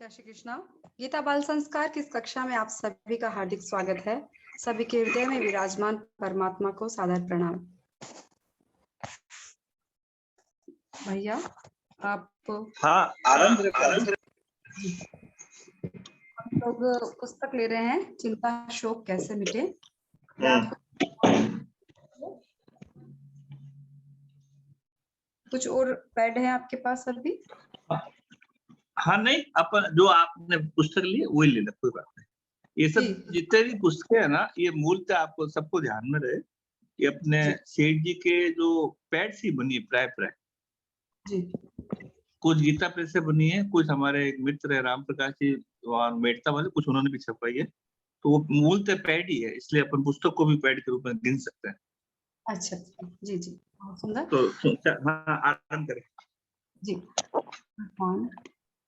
जय श्री कृष्णा। गीता बाल संस्कार की इस कक्षा में आप सभी का हार्दिक स्वागत है। सभी के हृदय में विराजमान परमात्मा को सादर प्रणाम। भैया आप हाँ आनंद हम लोग पुस्तक ले रहे हैं चिंता शोक कैसे मिटे। कुछ और पैड है आपके पास अभी? हाँ नहीं, अपन जो आपने पुस्तक ली वही लेना, कोई बात नहीं। ये सब जितने भी पुस्तकें है ना, ये मूलतः आपको सबको ध्यान में रहे कि अपने सेठ जी के जो पैड सी बनी है प्राय जी। कुछ गीता प्रेस से बनी है, कुछ हमारे एक मित्र है राम प्रकाश जी वहाँ मेड़ता वाले, कुछ उन्होंने भी छपवाई है। तो वो मूलतः पैड ही है, इसलिए अपन पुस्तक को भी पैड के रूप में गिन सकते हैं। अच्छा जी जी, बहुत सुंदर। तो हाँ आरंभ करें जी। भगवान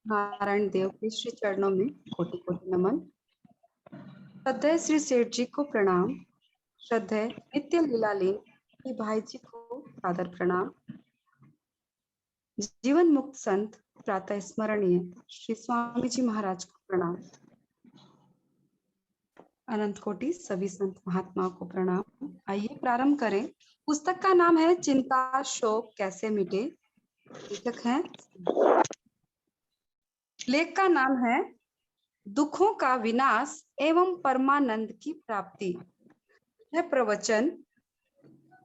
नारायण देव के श्री चरणों में कोटि कोटि नमन। श्रद्धेय श्री सेठ जी को प्रणाम। श्रद्धेय नित्य लीलालीन श्री भाई जी को सादर प्रणाम। जीवन मुक्त संत प्रातः स्मरणीय श्री स्वामी जी महाराज को प्रणाम। अनंत कोटि सभी संत महात्माओं को प्रणाम। आइए प्रारंभ करें। पुस्तक का नाम है चिंता शोक कैसे मिटे। लेखक हैं, लेख का नाम है दुखों का विनाश एवं परमानंद की प्राप्ति। यह प्रवचन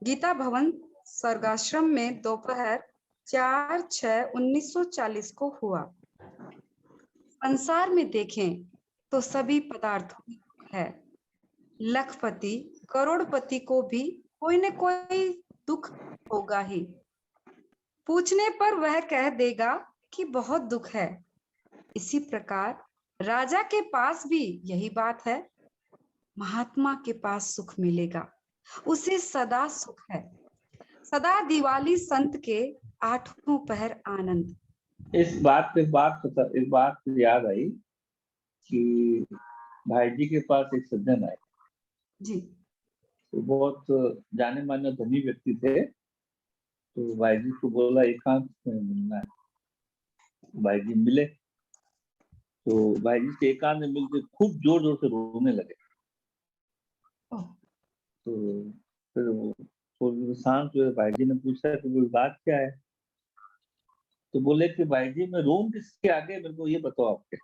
गीता भवन स्वर्गाश्रम में दोपहर 4/6/1940 को हुआ। संसार में देखें तो सभी पदार्थों में दुख है। लखपति करोड़पति को भी कोई न कोई दुख होगा ही। पूछने पर वह कह देगा कि बहुत दुख है। इसी प्रकार राजा के पास भी यही बात है। महात्मा के पास सुख मिलेगा, उसे सदा सुख है। सदा दिवाली संत के आठों पहर आनंद। इस बात से याद आई कि भाई जी के पास एक सज्जन आए जी। तो बहुत जाने माने धनी व्यक्ति थे। तो भाई जी को बोला एकांत में मिलना है। भाई जी मिले तो भाई जी से एकांत में मिलकर खूब जोर जोर से रोने लगे। तो फिर वो शांत हुए। भाई जी ने पूछा कि कोई बात क्या है। तो बोले कि भाई जी मैं रोऊं किसके आगे, मेरे को ये बताओ आपके।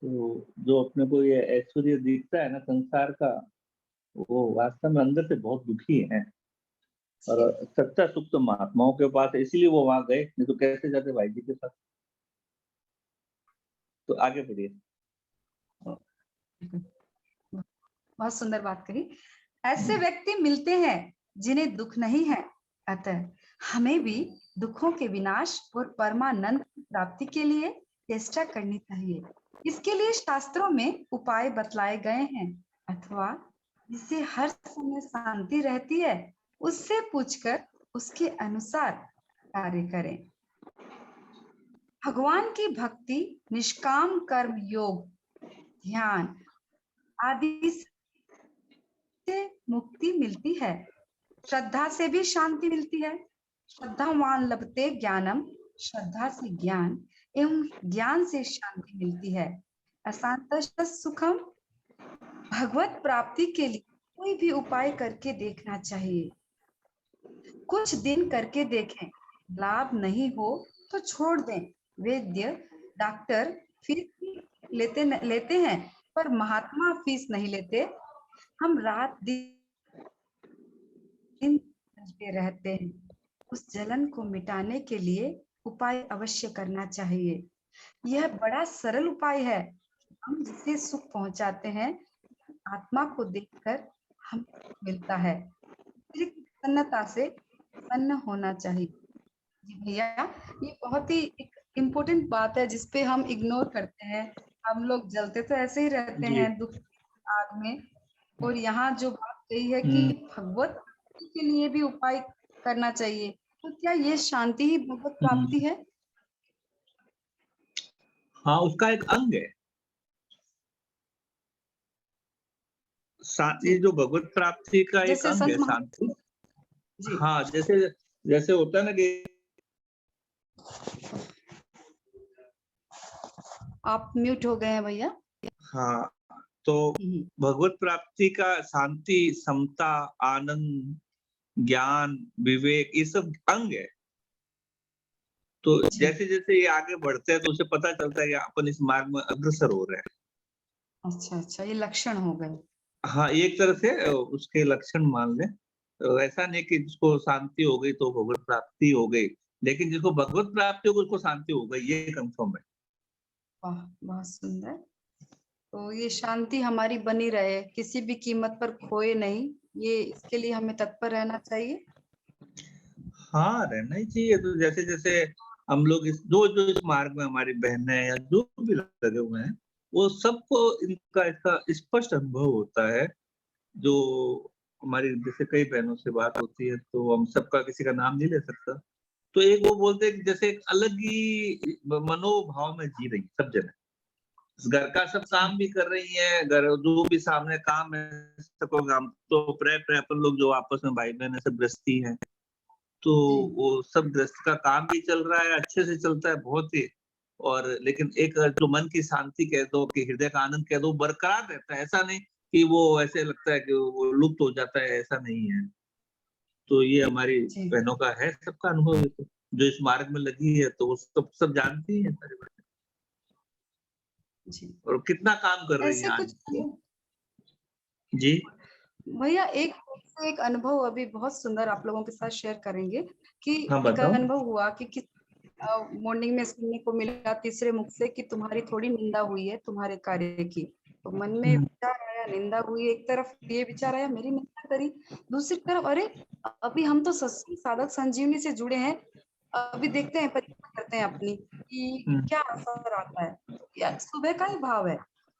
तो जो अपने को ये ऐश्वर्य दिखता है ना संसार का, वो वास्तव में अंदर से बहुत दुखी है। और सच्चा सुख तो महात्माओं के पास है, इसीलिए वो वहां गए, नहीं तो कैसे जाते भाई जी के पास। तो आगे बढ़िए। बहुत सुंदर बात कही। ऐसे व्यक्ति मिलते हैं जिन्हें दुख नहीं है। अतः हमें भी दुखों के विनाश और परमानंद की प्राप्ति के लिए चेष्टा करनी चाहिए। इसके लिए शास्त्रों में उपाय बतलाए गए हैं, अथवा जिससे हर समय शांति रहती है उससे पूछकर उसके अनुसार कार्य करें। भगवान की भक्ति, निष्काम कर्म योग, ध्यान आदि से मुक्ति मिलती है। श्रद्धा से भी शांति मिलती है। श्रद्धावान लभते ज्ञानम, श्रद्धा से ज्ञान एवं ज्ञान से शांति मिलती है। अशांत सुखम। भगवत प्राप्ति के लिए कोई भी उपाय करके देखना चाहिए। कुछ दिन करके देखें, लाभ नहीं हो तो छोड़ दें। वैद्य डॉक्टर फीस लेते हैं पर महात्मा फीस नहीं लेते। हम रात दिन रहते हैं। उस जलन को मिटाने के लिए उपाय अवश्य करना चाहिए। यह बड़ा सरल उपाय है। हम जिसे सुख पहुंचाते हैं आत्मा को देखकर हमें मिलता है। प्रसन्नता से प्रसन्न होना चाहिए। जी भैया, ये बहुत ही एक इम्पोर्टेंट बात है जिसपे हम इग्नोर करते हैं। हम लोग जलते तो ऐसे ही रहते हैं दुख आग में। और यहाँ जो बात कही है कि भगवत के लिए भी उपाय करना चाहिए, तो क्या ये शांति ही भगवत प्राप्ति है? हाँ, उसका एक अंग है। ये जो भगवत प्राप्ति का एक अंग है शांति। हाँ, जैसे होता है ना कि आप म्यूट हो गए हैं भैया। हाँ, तो भगवत प्राप्ति का शांति, समता, आनंद, ज्ञान, विवेक ये सब अंग है। तो जी। जैसे-जैसे ये आगे बढ़ते हैं तो उसे पता चलता है कि अपन इस मार्ग में अग्रसर हो रहे हैं। अच्छा, ये लक्षण हो गए। हाँ, एक तरह से उसके लक्षण मान लें। ऐसा नहीं कि जिसको शांति हो गई तो भगवत प्राप्ति हो गई, लेकिन जिसको भगवत प्राप्ति हो गई उसको शांति हो गई, ये कन्फर्म है। वाह! बहुत सुंदर। तो ये शांति हमारी बनी रहे, किसी भी कीमत पर खोए नहीं, ये इसके लिए हमें तत्पर रहना चाहिए। हाँ, रहना ही चाहिए। तो जैसे-जैसे हम लोग जो इस मार्ग में हमारी बहनें या जो भी लगे हुए हैं, वो सबको इनका इसका स्पष्ट अनुभव होता है। जो हमारी जैसे कई बहनों से बात होती है तो हम सबका किसी का नाम नहीं ले सकता। तो एक वो बोलते हैं कि जैसे एक अलग ही मनोभाव में जी रही है सब जने। घर का सब काम भी कर रही हैं, घर जो भी सामने काम है सबको काम तो प्राय अपन लोग जो आपस में भाई-बहन है सब गृहस्थी हैं। तो जी। वो सब गृहस्थ का काम भी चल रहा है, अच्छे से चलता है बहुत ही और लेकिन एक जो मन की शांति कह दो कि हृदय का आनंद कह दो बरकरार रहता है। ऐसा नहीं कि वो ऐसे लगता है कि वो लुप्त हो जाता है, ऐसा नहीं है। तो ये हमारी जी। बहनों का है सबका अनुभव ये तो, जो इस मार्ग में लगी है तो वो सब जानती हैं सारी बातें जी। और कितना काम कर रही हैं ऐसे आज। कुछ जी, भैया एक अनुभव अभी बहुत सुंदर आप लोगों के साथ शेयर करेंगे कि हाँ एक बताओ? अनुभव हुआ कि किस मॉर्निंग में सुनने को मिला तीसरे मुख से कि तुम्हारी थोड़ी निंदा हुई है तुम्हारे कार्य की। तो मन में हुँ, विचार आया निंदा हुई, एक तरफ ये विचार आया मेरी निंदा करी, दूसरी तरफ अरे अभी हम तो सत्संग साधक संजीवनी से जुड़े हैं, अभी देखते हैं परीक्षा करते हैं अपनी कि हुँ, क्या असर आता है। या सुबह का ही भाव है,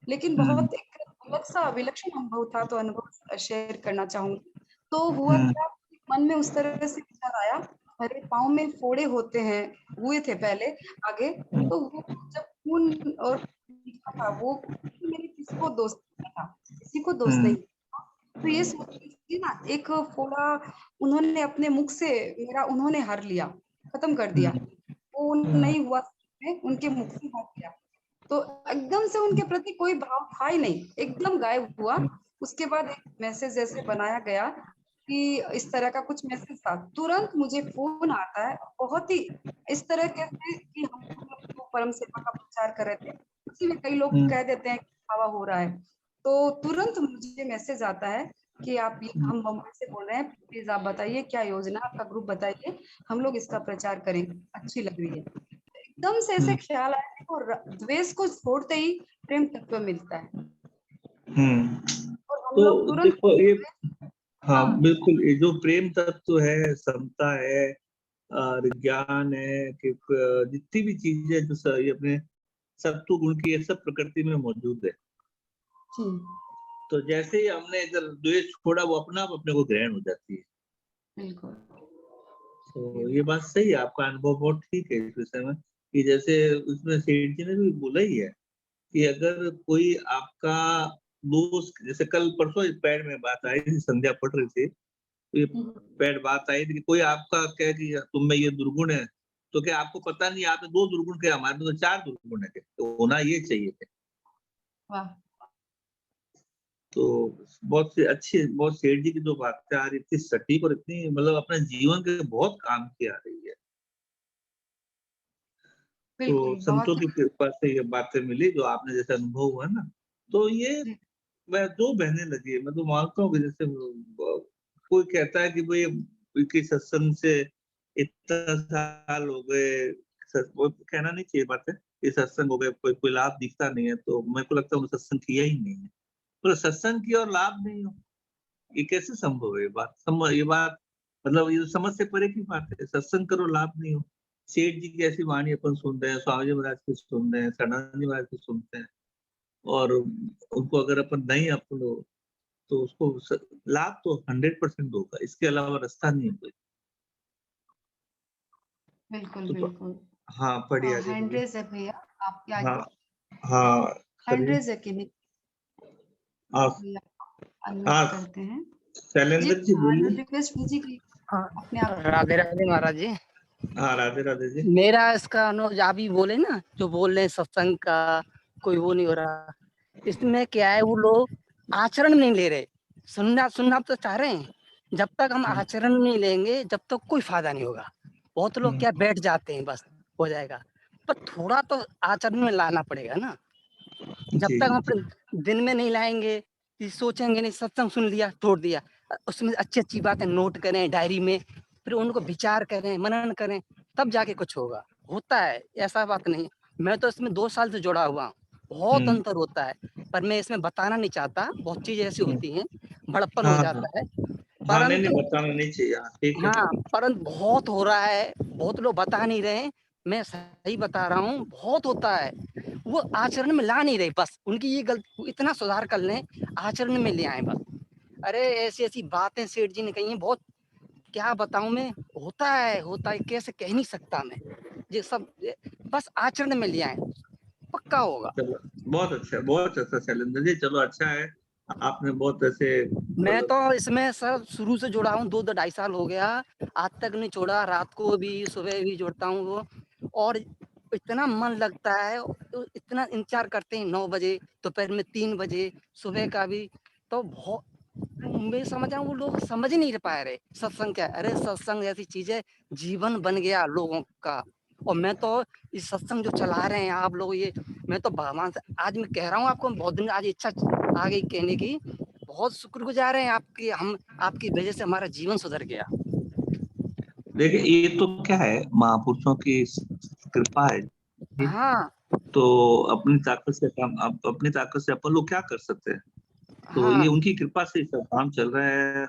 लेकिन हुँ, बहुत एक अलग सा विलक्षण अनुभव था, तो अनुभव शेयर करना चाहूंगी। तो हुआ हुँ, क्या, मन में उस तरह से विचार आया, अरे पाँव में फोड़े होते हैं, हुए थे पहले आगे, हुँ, तो वो जब खून और दिखा था वो मेरे किसको दोष नहीं था, किसी को दोष हुँ, नहीं। तो ये सोच रही थी ना, एक फोड़ा उन्होंने अपने मुख से मेरा उन्होंने हर लिया, खत्म कर दिया, हुँ, वो हुँ, नहीं हुआ, उनके मुख से हट गया। तो एकदम से उनके प्रति कोई भाव था ही नहीं, एकदम गायब हुआ। उसके बाद एक मैसेज जैसे बनाया गया कि इस तरह का कुछ मैसेज था, तुरंत मुझे फोन आता है, बहुत ही इस तरह कैसे कि हम लोग परम सेवा का प्रचार कर रहे थे, उसी में कई लोग हुँ, कह देते हैं कि हवा हो रहा है, तो तुरंत मुझे मैसेज आता है कि आप ये हुँ, हम बम्बई से बोल रहे हैं, प्लीज आप बताइए क्या योजना, आपका ग्रुप बताइए, हम लोग इसका प्रचार करेंगे, अच्छी लग रही है। एकदम से ऐसे हुँ, ख्याल आया कि वो द्वेष को छोड़ते ही प्रेम तत्व मिलता है, हुँ। और हम तो लोग तुरंत देखो ये हाँ, हाँ बिल्कुल ये जो प्रेम तत्व है, समता है और ज्ञान है कि जितनी भी चीज़ें जो ये अपने सत्व गुण की ये सब प्रकृति में मौजूद है। जी तो जैसे ही हमने इधर द्वेष छोड़ा वो अपने आप अपने को ग्रहण हो जाती है। बिल्कुल। तो ये बात सही है, आपका अनुभव बहुत ठीक है इस विषय में कि जैसे उसमें सेठ जी ने भी बोला ही है कि अगर कोई आपका दोस्त जैसे कल परसों इस पैड में बात आई थी, संध्या पढ़ रही थी, तो ये पैड बात आई थी कि कोई आपका कहे कि तुम में ये दुर्गुण है, तो क्या आपको पता नहीं आप में 2 दुर्गुण थे, हमारे में तो 4 दुर्गुण है, तो होना ये चाहिए थे। वाह तो बहुत सी अच्छी बहुत सेठ जी की जो बातें आ रही थी सटीक और इतनी मतलब अपने जीवन के बहुत काम की आ रही है। तो बिल्कुल संतों बहुत की कृपा से ये बातें मिली जो आपने जैसे अनुभव हुआ ना, तो ये मैं 2 बहनें लगी है, मैं तो मानता हूँ कि जैसे कोई कहता है कि भई इनके सत्संग से इतना साल हो गए, वो कहना नहीं चाहिए बातें, ये सत्संग हो गए, कोई लाभ दिखता नहीं है, तो मेरे को लगता है उन्होंने सत्संग किया ही नहीं है। तो सत्संग किया और लाभ नहीं हो, ये कैसे संभव है ये बात? ये बात मतलब ये तो समझ से परे की बात है, सत्संग करो लाभ नहीं हो। सेठ जी की ऐसी वाणी अपन सुन रहे हैं, स्वामी जी महाराज की सुन रहे हैं, सदानंद जी महाराज की सुनते हैं और उनको अगर अपन नहीं अपनो तो उसको लाभ तो 100% होगा, इसके अलावा रास्ता नहीं है कोई। बिल्कुल तो बिल्कुल। हाँ, पढ़िए आगे हैंड बोलिए। रेज है भैया, आपके हाँ, आगे हाँ, हैंड करिए। रेज है कि नहीं, आप भैया अनम्यूट हाँ, करते हैं। जी शैलेंद्र जी बोलिए। रिक्वेस्ट कीजिए कि हाँ, अपने आप राधे राधे महाराज जी। हाँ, राधे राधे जी। मेरा इसका अनुभव आप ही बोले ना, जो बोल रहे हैं सत्संग का कोई वो नहीं हो रहा। इसमें क्या है, वो लोग आचरण में नहीं ले रहे। सुनना तो चाह रहे हैं, जब तक हम आचरण नहीं लेंगे जब तक कोई फायदा नहीं होगा। बहुत लोग क्या बैठ जाते हैं, बस हो जाएगा, पर थोड़ा तो आचरण में लाना पड़ेगा ना। जब जी तक हम अपने दिन में नहीं लाएंगे, कि सोचेंगे नहीं, सत्संग सुन लिया छोड़ दिया, उसमें अच्छी अच्छी बातें नोट करें डायरी में, फिर उनको विचार करें, मनन करें, तब जाके कुछ होगा। होता है, ऐसा बात नहीं। मैं तो इसमें 2 साल से जुड़ा हुआ हूँ, बहुत अंतर होता है, पर मैं इसमें बताना नहीं चाहता। बहुत चीजें ऐसी होती हैं, बड़प्पन हो हाँ हाँ जाता है, हाँ, नहीं नहीं, परंतु बताना नहीं चाहिए। हाँ, ठीक है। हाँ, परंतु बहुत हो रहा है, बहुत लोग बता नहीं रहे हैं। मैं सही बता रहा हूँ, बहुत होता है, वो आचरण में ला नहीं रहे। बस उनकी ये गलती, इतना सुधार कर लें, आचरण में ले आए बस। अरे ऐसी ऐसी बातें सेठ जी ने कही हैं, बहुत क्या बताऊं मैं। होता है, कैसे कह नहीं सकता मैं। ये सब बस आचरण में ले आए, पक्का होगा। चलो, बहुत अच्छा शैलेंद्र जी। चलो, अच्छा है, आपने बहुत ऐसे मैं मतलब। तो इसमें सर शुरू से जुड़ा हूँ, 2-2.5 साल हो गया, आज तक नहीं छोड़ा। रात को भी सुबह भी जुड़ता हूँ वो, और इतना मन लगता है, तो इतना इंतजार करते हैं 9 बजे, दोपहर में 3 बजे, सुबह का भी। तो बहुत मैं समझ रहा हूँ, वो लोग समझ ही नहीं पा रहे सत्संग क्या है। अरे सत्संग ऐसी चीज है, जीवन बन गया लोगों का। और मैं तो इस सत्संग जो चला रहे हैं आप लोग, ये मैं तो भगवान से आज मैं कह रहा हूँ आपको, बहुत दिन आज इच्छा आ गई कहने की। बहुत शुक्रगुजार हैं आपकी, हम आपकी वजह से हमारा जीवन सुधर गया। देखिए, ये तो क्या है, महापुरुषों की कृपा है। हाँ तो अपनी ताकत से काम, अपनी ताकत से अपन लोग क्या कर सकते हैं। तो ये हाँ, उनकी कृपा से सब काम चल रहा है।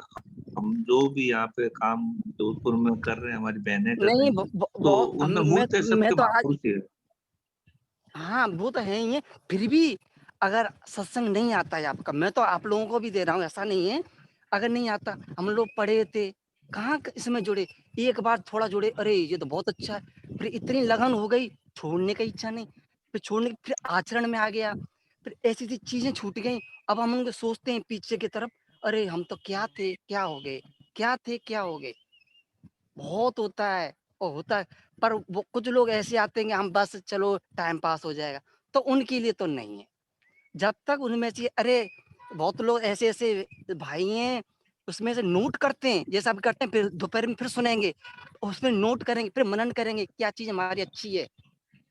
हम जो भी यहाँ पे काम जोधपुर में कर रहे हैं, हमारी बहनें कर रही नहीं हैं, तो उनमें मूलतः मैं सबके तो आज, महापुरुष ही है। हाँ वो तो है ही है। फिर भी अगर सत्संग नहीं आता है आपका, मैं तो आप लोगों को भी दे रहा हूँ, ऐसा नहीं है। अगर नहीं आता, हम लोग पढ़े थे, कहाँ इसमें जुड़े, एक बार थोड़ा जुड़े, अरे ये तो बहुत अच्छा है, फिर इतनी लगन हो गई, छोड़ने की इच्छा नहीं, फिर छोड़ने फिर आचरण में आ गया, फिर ऐसी ऐसी चीजें छूट गई। अब हम उनको सोचते हैं पीछे की तरफ, अरे हम तो क्या थे क्या हो गए, क्या थे क्या हो गए। बहुत होता है, और होता है। पर वो कुछ लोग ऐसे आते हैं कि हम बस चलो टाइम पास हो जाएगा, तो उनके लिए तो नहीं है। जब तक उनमें से, अरे बहुत लोग ऐसे ऐसे भाई हैं, उसमें से नोट करते हैं, जैसा भी करते हैं, फिर दोपहर में फिर सुनेंगे, उसमें नोट करेंगे, फिर मनन करेंगे क्या चीज हमारी अच्छी है।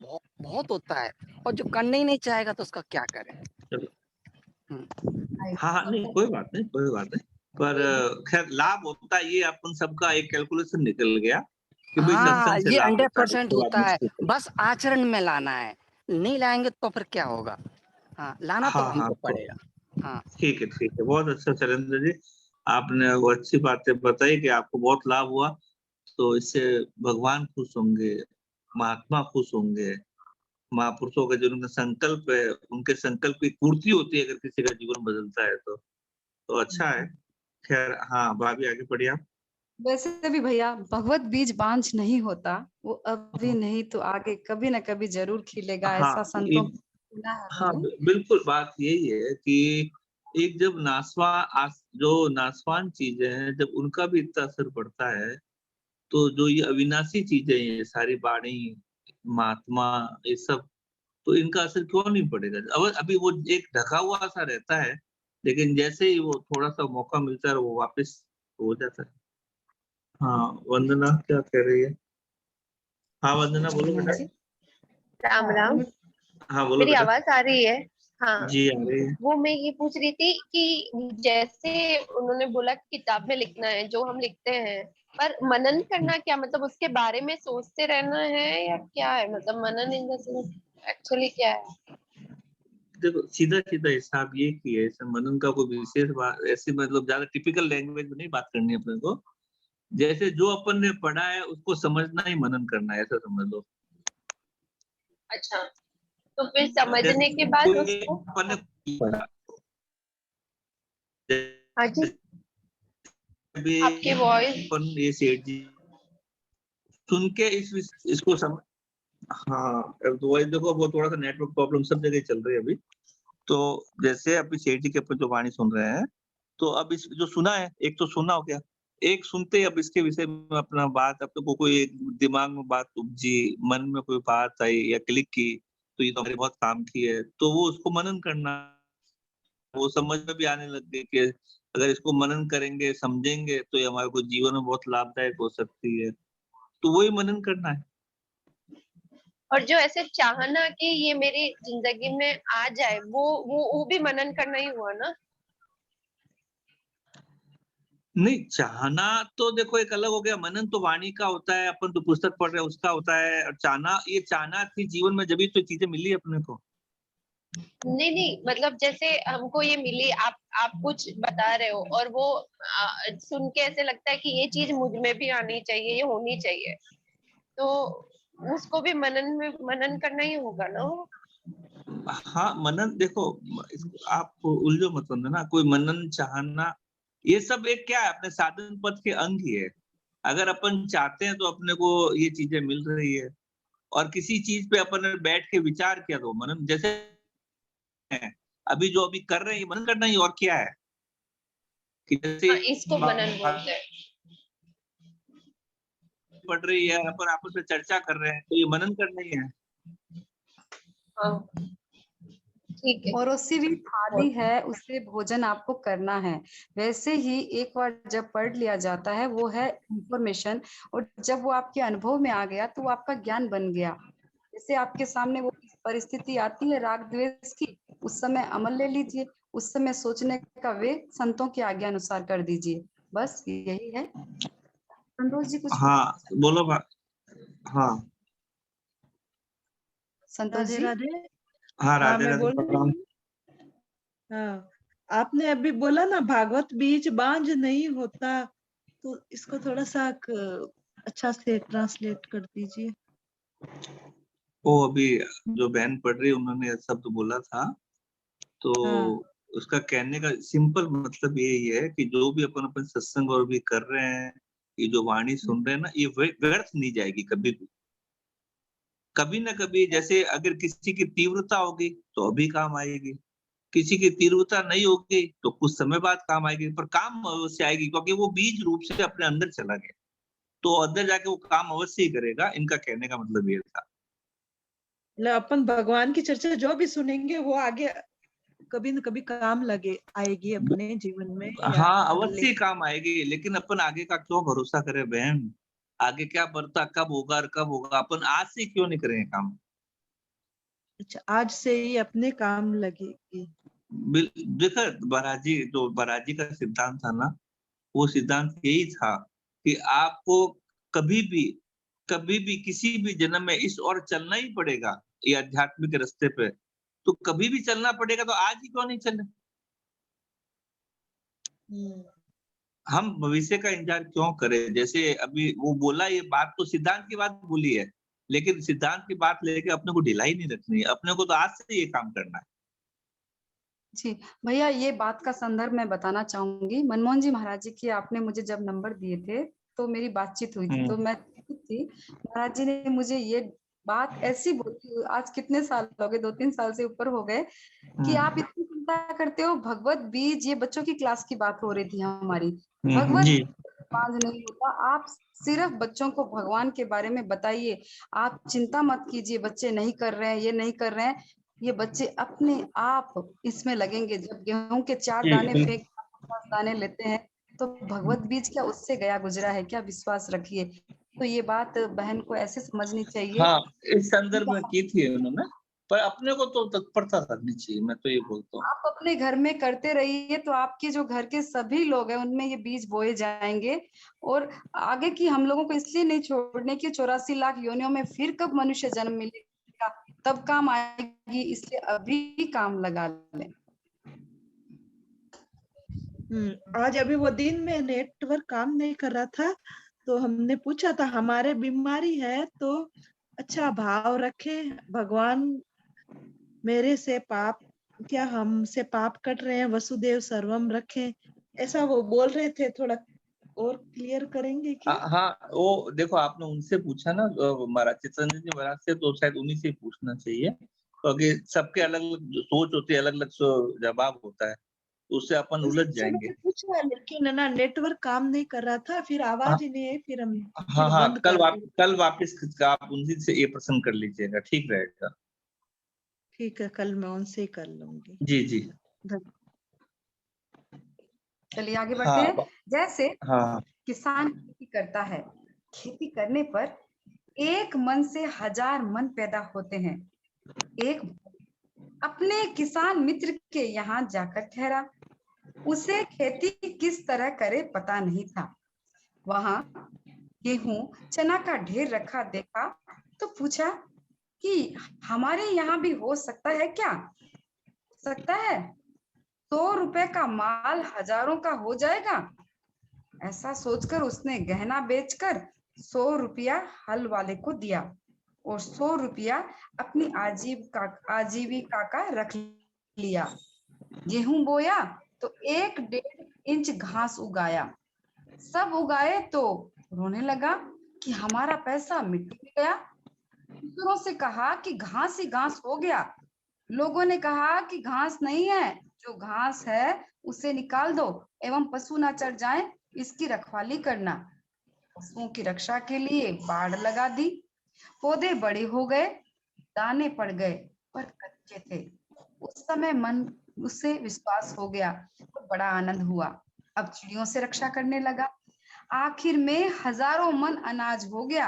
बहुत बहुत होता है। और जो करने ही नहीं चाहेगा तो उसका क्या करें। चलो, हम्म। हाँ हाँ, नहीं कोई बात नहीं, कोई बात नहीं। पर खैर, लाभ होता है, ये अपन सबका एक कैलकुलेशन निकल गया कि भाई हाँ, सत्संग से ये लाभ होता है, 100% उसके बाद होता है, मुश्किल है। बस आचरण में लाना है। नहीं लाएंगे तो फिर क्या होगा। हाँ, लाना तो हाँ हाँ, हमको तो पड़ेगा। हाँ ठीक है, ठीक है, बहुत अच्छा शैलेंद्र जी। आपने वो अच्छी बातें बताई कि आपको बहुत लाभ हुआ। तो इससे भगवान खुश होंगे, महात्मा खुश होंगे। महापुरुषों का जो उनका संकल्प है, उनके संकल्प की पूर्ति होती है अगर किसी का जीवन बदलता है तो अच्छा है। खैर, हाँ, भाभी आगे बढ़िए आप। वैसे भी भैया, भगवत बीज बांझ नहीं होता, वो अभी हाँ नहीं तो आगे कभी ना कभी जरूर खिलेगा, हाँ, ऐसा संतों को सुना है हाँ, हमने। बिल्कुल, बात यही है कि एक जब जो नासवान चीजें हैं, जब उनका भी इतना असर पड़ता है, तो जो ये अविनाशी चीजें हैं, ये सारी वाणी, महात्मा, ये सब, तो इनका असर क्यों नहीं पड़ेगा। अब अभी वो एक ढका हुआ सा रहता है, लेकिन जैसे ही वो थोड़ा सा मौका मिलता है, वो वापस हो जाता है। हाँ, वंदना क्या कह रही है? हाँ, वंदना बोलो हाँ बेटा। जी। राम हाँ राम। हाँ, बोलो मेरी बेटा। आवाज आ रही है? हाँ। जी, आ रही है। वो मैं ये पूछ रही थी कि जैसे उन्होंने बोला कि किताब में लिखना है जो हम लिखते हैं, पर मनन करना क्या मतलब, उसके बारे में सोचते रहना है या क्या है? मतलब मनन इन द सेंस एक्चुअली क्या है? देखो, सीधा सीधा हिसाब ये कि है, इसमें मनन का कोई विशेष बात ऐसी, मतलब ज्यादा टिपिकल लैंग्वेज में नहीं बात करनी है अपने को। जैसे जो अपन ने पढ़ा है उसको समझना ही मनन करना है, ऐसा समझ लो। अच्छा, तो फिर समझने के जैसे बाद कोई उसको। अपन ने पढ़ा, हाँ जी, जैसे अभी आपकी वॉइस। अपन ये सेठ जी सुन के इसको समझ। हाँ, अब तो वही देखो, वो थोड़ा सा नेटवर्क प्रॉब्लम सब जगह चल रही है अभी। तो जैसे अभी सेठ जी के ऊपर जो वाणी सुन रहे हैं, तो अब इस जो सुना है, एक तो सुना हो गया, एक सुनते ही अब इसके विषय में अपना बात, अपने को कोई एक दिमाग में बात उपजी, मन में कोई बात आई या क्लिक की, तो ये तो हमारे बहुत काम की है, तो वो उसको मनन करना, वो समझ में भी आने लग गई कि अगर इसको मनन करेंगे, समझेंगे तो ये हमारे को जीवन में बहुत लाभदायक हो सकती है। तो वही मनन करना है। और जो ऐसे चाहना कि ये मेरी जिंदगी में आ जाए, वो भी मनन करना ही हुआ ना। नहीं, चाहना तो देखो एक अलग हो गया, मनन तो वाणी का होता है, अपन तो पुस्तक पढ़ रहे हैं उसका होता है, और चाहना, ये चाहना थी जीवन में, जभी तो चीजें मिली अपने को। नहीं नहीं, मतलब जैसे हमको ये मिली, आप कुछ बता रहे हो और वो सुन के ऐसे लगता है कि ये चीज मुझ में भी आनी चाहिए, ये होनी चाहिए, तो उसको भी मनन करना ही होगा ना। हाँ, मनन देखो, आप उलझो मत ना, कोई मनन चाहना ये सब एक क्या है, अपने साधन पथ के अंग ही है। अगर अपन चाहते हैं तो अपने को ये चीजें मिल रही है, और किसी चीज पे अपन ने बैठ के विचार किया तो मनन, जैसे अभी जो अभी कर रहे हैं ये मनन करना ही, और क्या है कि जैसे हाँ, इसको मनन बोलते हैं। पढ़ रही है, अपन आपस में चर्चा कर रहे हैं, तो ये मनन करना ही है। हाँ, ठीक है। परोसी हुई थाली है, उससे भोजन आपको करना है। वैसे ही एक बार जब पढ़ लिया जाता है वो है इंफॉर्मेशन, और जब वो आपके अनुभव में आ गया तो वो आपका ज्ञान बन गया। जैसे आपके सामने वो परिस्थिति आती है राग द्वेष की, उस समय अमल ले लीजिए, उस समय सोचने का वेग संतों की आज्ञा अनुसार कर दीजिए। बस यही है। संतोष जी कुछ हाँ, बोलो हाँ। संतोष राधे जी। राधे। हाँ, हाँ, राधे मैं राधे, बोल रही प्रणाम। हूँ। हाँ, आपने अभी बोला ना भागवत बीज बांझ नहीं होता, तो इसको थोड़ा सा अच्छा से ट्रांसलेट कर दीजिए। वो अभी जो बहन पढ़ रही है उन्होंने शब्द बोला था, तो हाँ, उसका कहने का सिंपल मतलब यही है कि जो भी अपन सत्संग और भी कर रहे हैं, ये जो वाणी सुन रहे हैं ना, ये व्यर्थ नहीं जाएगी कभी भी। कभी ना कभी, जैसे अगर किसी की तीव्रता होगी तो अभी काम आएगी, किसी की तीव्रता नहीं होगी तो कुछ समय बाद काम आएगी, पर काम अवश्य आएगी, क्योंकि वो बीज रूप से अपने अंदर चला गया, तो अंदर जाके वो काम अवश्य ही करेगा। इनका कहने का मतलब ये था। मतलब अपन भगवान की चर्चा जो भी सुनेंगे वो आगे कभी न कभी काम लगे आएगी अपने जीवन में, या हाँ, बदले। अवश्य काम आएगी, लेकिन अपन आगे का क्यों भरोसा करें बहन? आगे क्या पता कब होगा और कब होगा, अपन आज से क्यों नहीं करेंगे काम? अच्छा, आज से ही अपने काम लगेगी। देखो, बराजी का सिद्धांत था ना, वो सिद्धांत यही था कि आपको कभी भी किसी भी जन्म में इस ओर चलना ही पड़ेगा, ये आध्यात्मिक रास्ते पे, तो कभी भी चलना पड़ेगा, तो आज ही क्यों नहीं चले? हम भविष्य का इंतजार क्यों करें? जैसे अभी वो बोला, ये बात तो सिद्धांत की बात बोली है, लेकिन सिद्धांत की बात लेके अपने को ढिलाई नहीं रखनी है, अपने को तो आज से ये काम करना है। जी भैया, ये बात का संदर्भ मैं बताना चाहूंगी। मनमोहन जी महाराज जी की आपने मुझे जब नंबर दिए थे तो मेरी बातचीत हुई थी, तो मैं थी, महाराज जी ने मुझे ये बात ऐसी बोली, आज कितने साल हो गए, 2-3 साल से ऊपर हो गए, कि आप इतनी चिंता करते हो भगवत बीज, ये बच्चों की क्लास की बात हो रही थी हमारी, भगवत जी। बांध नहीं होता, आप सिर्फ बच्चों को भगवान के बारे में बताइए, आप चिंता मत कीजिए बच्चे नहीं कर रहे हैं, ये नहीं कर रहे हैं, ये बच्चे अपने आप इसमें लगेंगे। जब गेहूं के 4 दाने फेंक 50 दाने लेते हैं, तो भगवत बीज क्या उससे गया गुजरा है क्या? विश्वास रखिए। तो ये बात बहन को ऐसे समझनी चाहिए। हाँ, इस संदर्भ में की थी उन्होंने, पर अपने को तो तत्परता करनी चाहिए, मैं तो ये बोलता हूँ। आप अपने घर में करते रहिए तो आपके जो घर के सभी लोग हैं उनमें ये बीज बोए जाएंगे, और आगे की हम लोगों को इसलिए नहीं छोड़ने की 84 लाख योनियों में फिर कब मनुष्य जन्म मिलेगा तब काम आएगी, इसलिए अभी काम लगा लें। आज अभी वो दिन में नेटवर्क काम नहीं कर रहा था, तो हमने पूछा था हमारे बीमारी है तो अच्छा भाव रखे, भगवान मेरे से पाप, क्या हमसे पाप कट रहे हैं, वसुदेव सर्वम रखें, ऐसा वो बोल रहे थे। थोड़ा और क्लियर करेंगे क्या? हाँ, वो देखो, आपने उनसे पूछा ना महाराज चित्तरंजन जी महाराज से, तो शायद उन्हीं से पूछना चाहिए, क्योंकि सबके अलग अलग सोच होती है, अलग अलग जवाब होता है, उससे अपन उलझ उनसे जाएंगे। मैंने पूछा, लेकिन ना नेटवर्क काम नहीं कर रहा था, फिर आवाज ही नहीं आई, फिर हम हाँ, बंद कर दिया। कल वापस आप उनसे से ये प्रश्न कर लीजिएगा, ठीक रहेगा। ठीक है, कल मैं उनसे ही कर लूंगी। जी जी। चलिए आगे बढ़ते हैं। हाँ जैसे हाँ। किसान खेती करता है, खेती करने पर एक मन से 1000 मन पैदा होते हैं। एक अपने किसान मित्र के यहाँ जाकर ठहरा। उसे खेती किस तरह करे पता नहीं था। वहां गेहूं चना का ढेर रखा देखा तो पूछा कि हमारे यहाँ भी हो सकता है क्या? सकता है, 100 रुपए का माल हजारों का हो जाएगा। ऐसा सोचकर उसने गहना बेचकर 100 रुपया हल वाले को दिया और 100 रुपया अपनी आजीविका का रख लिया। गेहूं बोया तो 1-1.5 इंच घास उगाया। सब उगाए तो रोने लगा कि हमारा पैसा मिट्टी में गया। दूसरों से कहा कि घास ही घास हो गया। लोगों ने कहा कि घास नहीं है, जो घास है उसे निकाल दो एवं पशु न चढ़ जाएं, इसकी रखवाली करना। पशुओं की रक्षा के लिए बाड़ लगा दी। पौधे बड़े हो गए, दाने पड़ गए पर कच्चे थे। उस समय मन उससे विश्वास हो गया तो बड़ा आनंद हुआ। अब चिड़ियों से रक्षा करने लगा। आखिर में हजारों मन अनाज हो गया।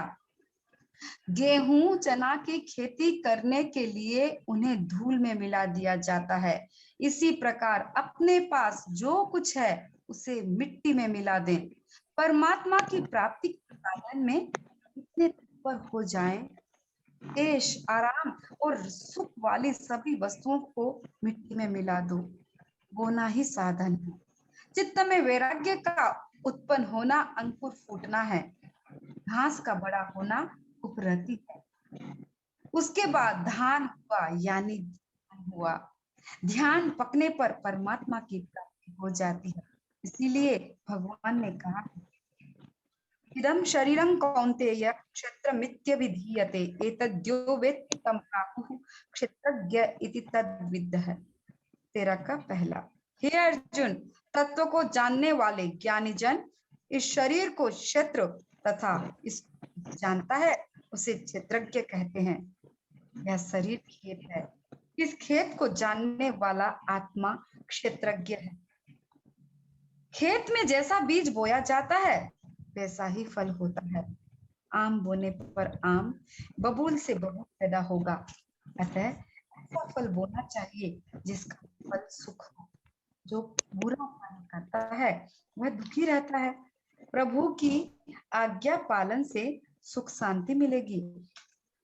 गेहूं चना की खेती करने के लिए उन्हें धूल में मिला दिया जाता है। इसी प्रकार अपने पास जो कुछ है उसे मिट्टी में मिला दें। परमात्मा की प्राप्ति के साधन में इतने तत्पर हो जाएं, ऐश आराम और सुख वाली सभी वस्तुओं को मिट्टी में मिला दो। बोना ही साधन है। चित्त में वैराग्य का उत्पन्न होना अंकुर फूटना है। घास का बड़ा होना उपरती है। उसके बाद धान हुआ यानी ध्यान हुआ। ध्यान पकने पर परमात्मा की प्राप्ति हो जाती है। इसीलिए भगवान ने कहा, इदं शरीरं कौन्तेय क्षेत्रमित्यभिधीयते एतद्यो वेत्ति तं प्राहुः क्षेत्रज्ञ इति तद्विदः। 13 का पहला। हे अर्जुन, तत्व को जानने वाले ज्ञानी जन इस शरीर को क्षेत्र तथा इस जानता है उसे क्षेत्रज्ञ कहते हैं। यह शरीर खेत है। इस खेत को जानने वाला आत्मा क्षेत्रज्ञ है। खेत में जैसा बीज बोया जाता है वैसा ही फल होता है। आम बोने पर आम, बबूल से बबूल पैदा होगा। अतः ऐसा फल बोना चाहिए जिसका फल सुख हो। जो बुरा कार्य करता है वह दुखी रहता है। प्रभु की आज्ञा पालन से सुख शांति मिलेगी।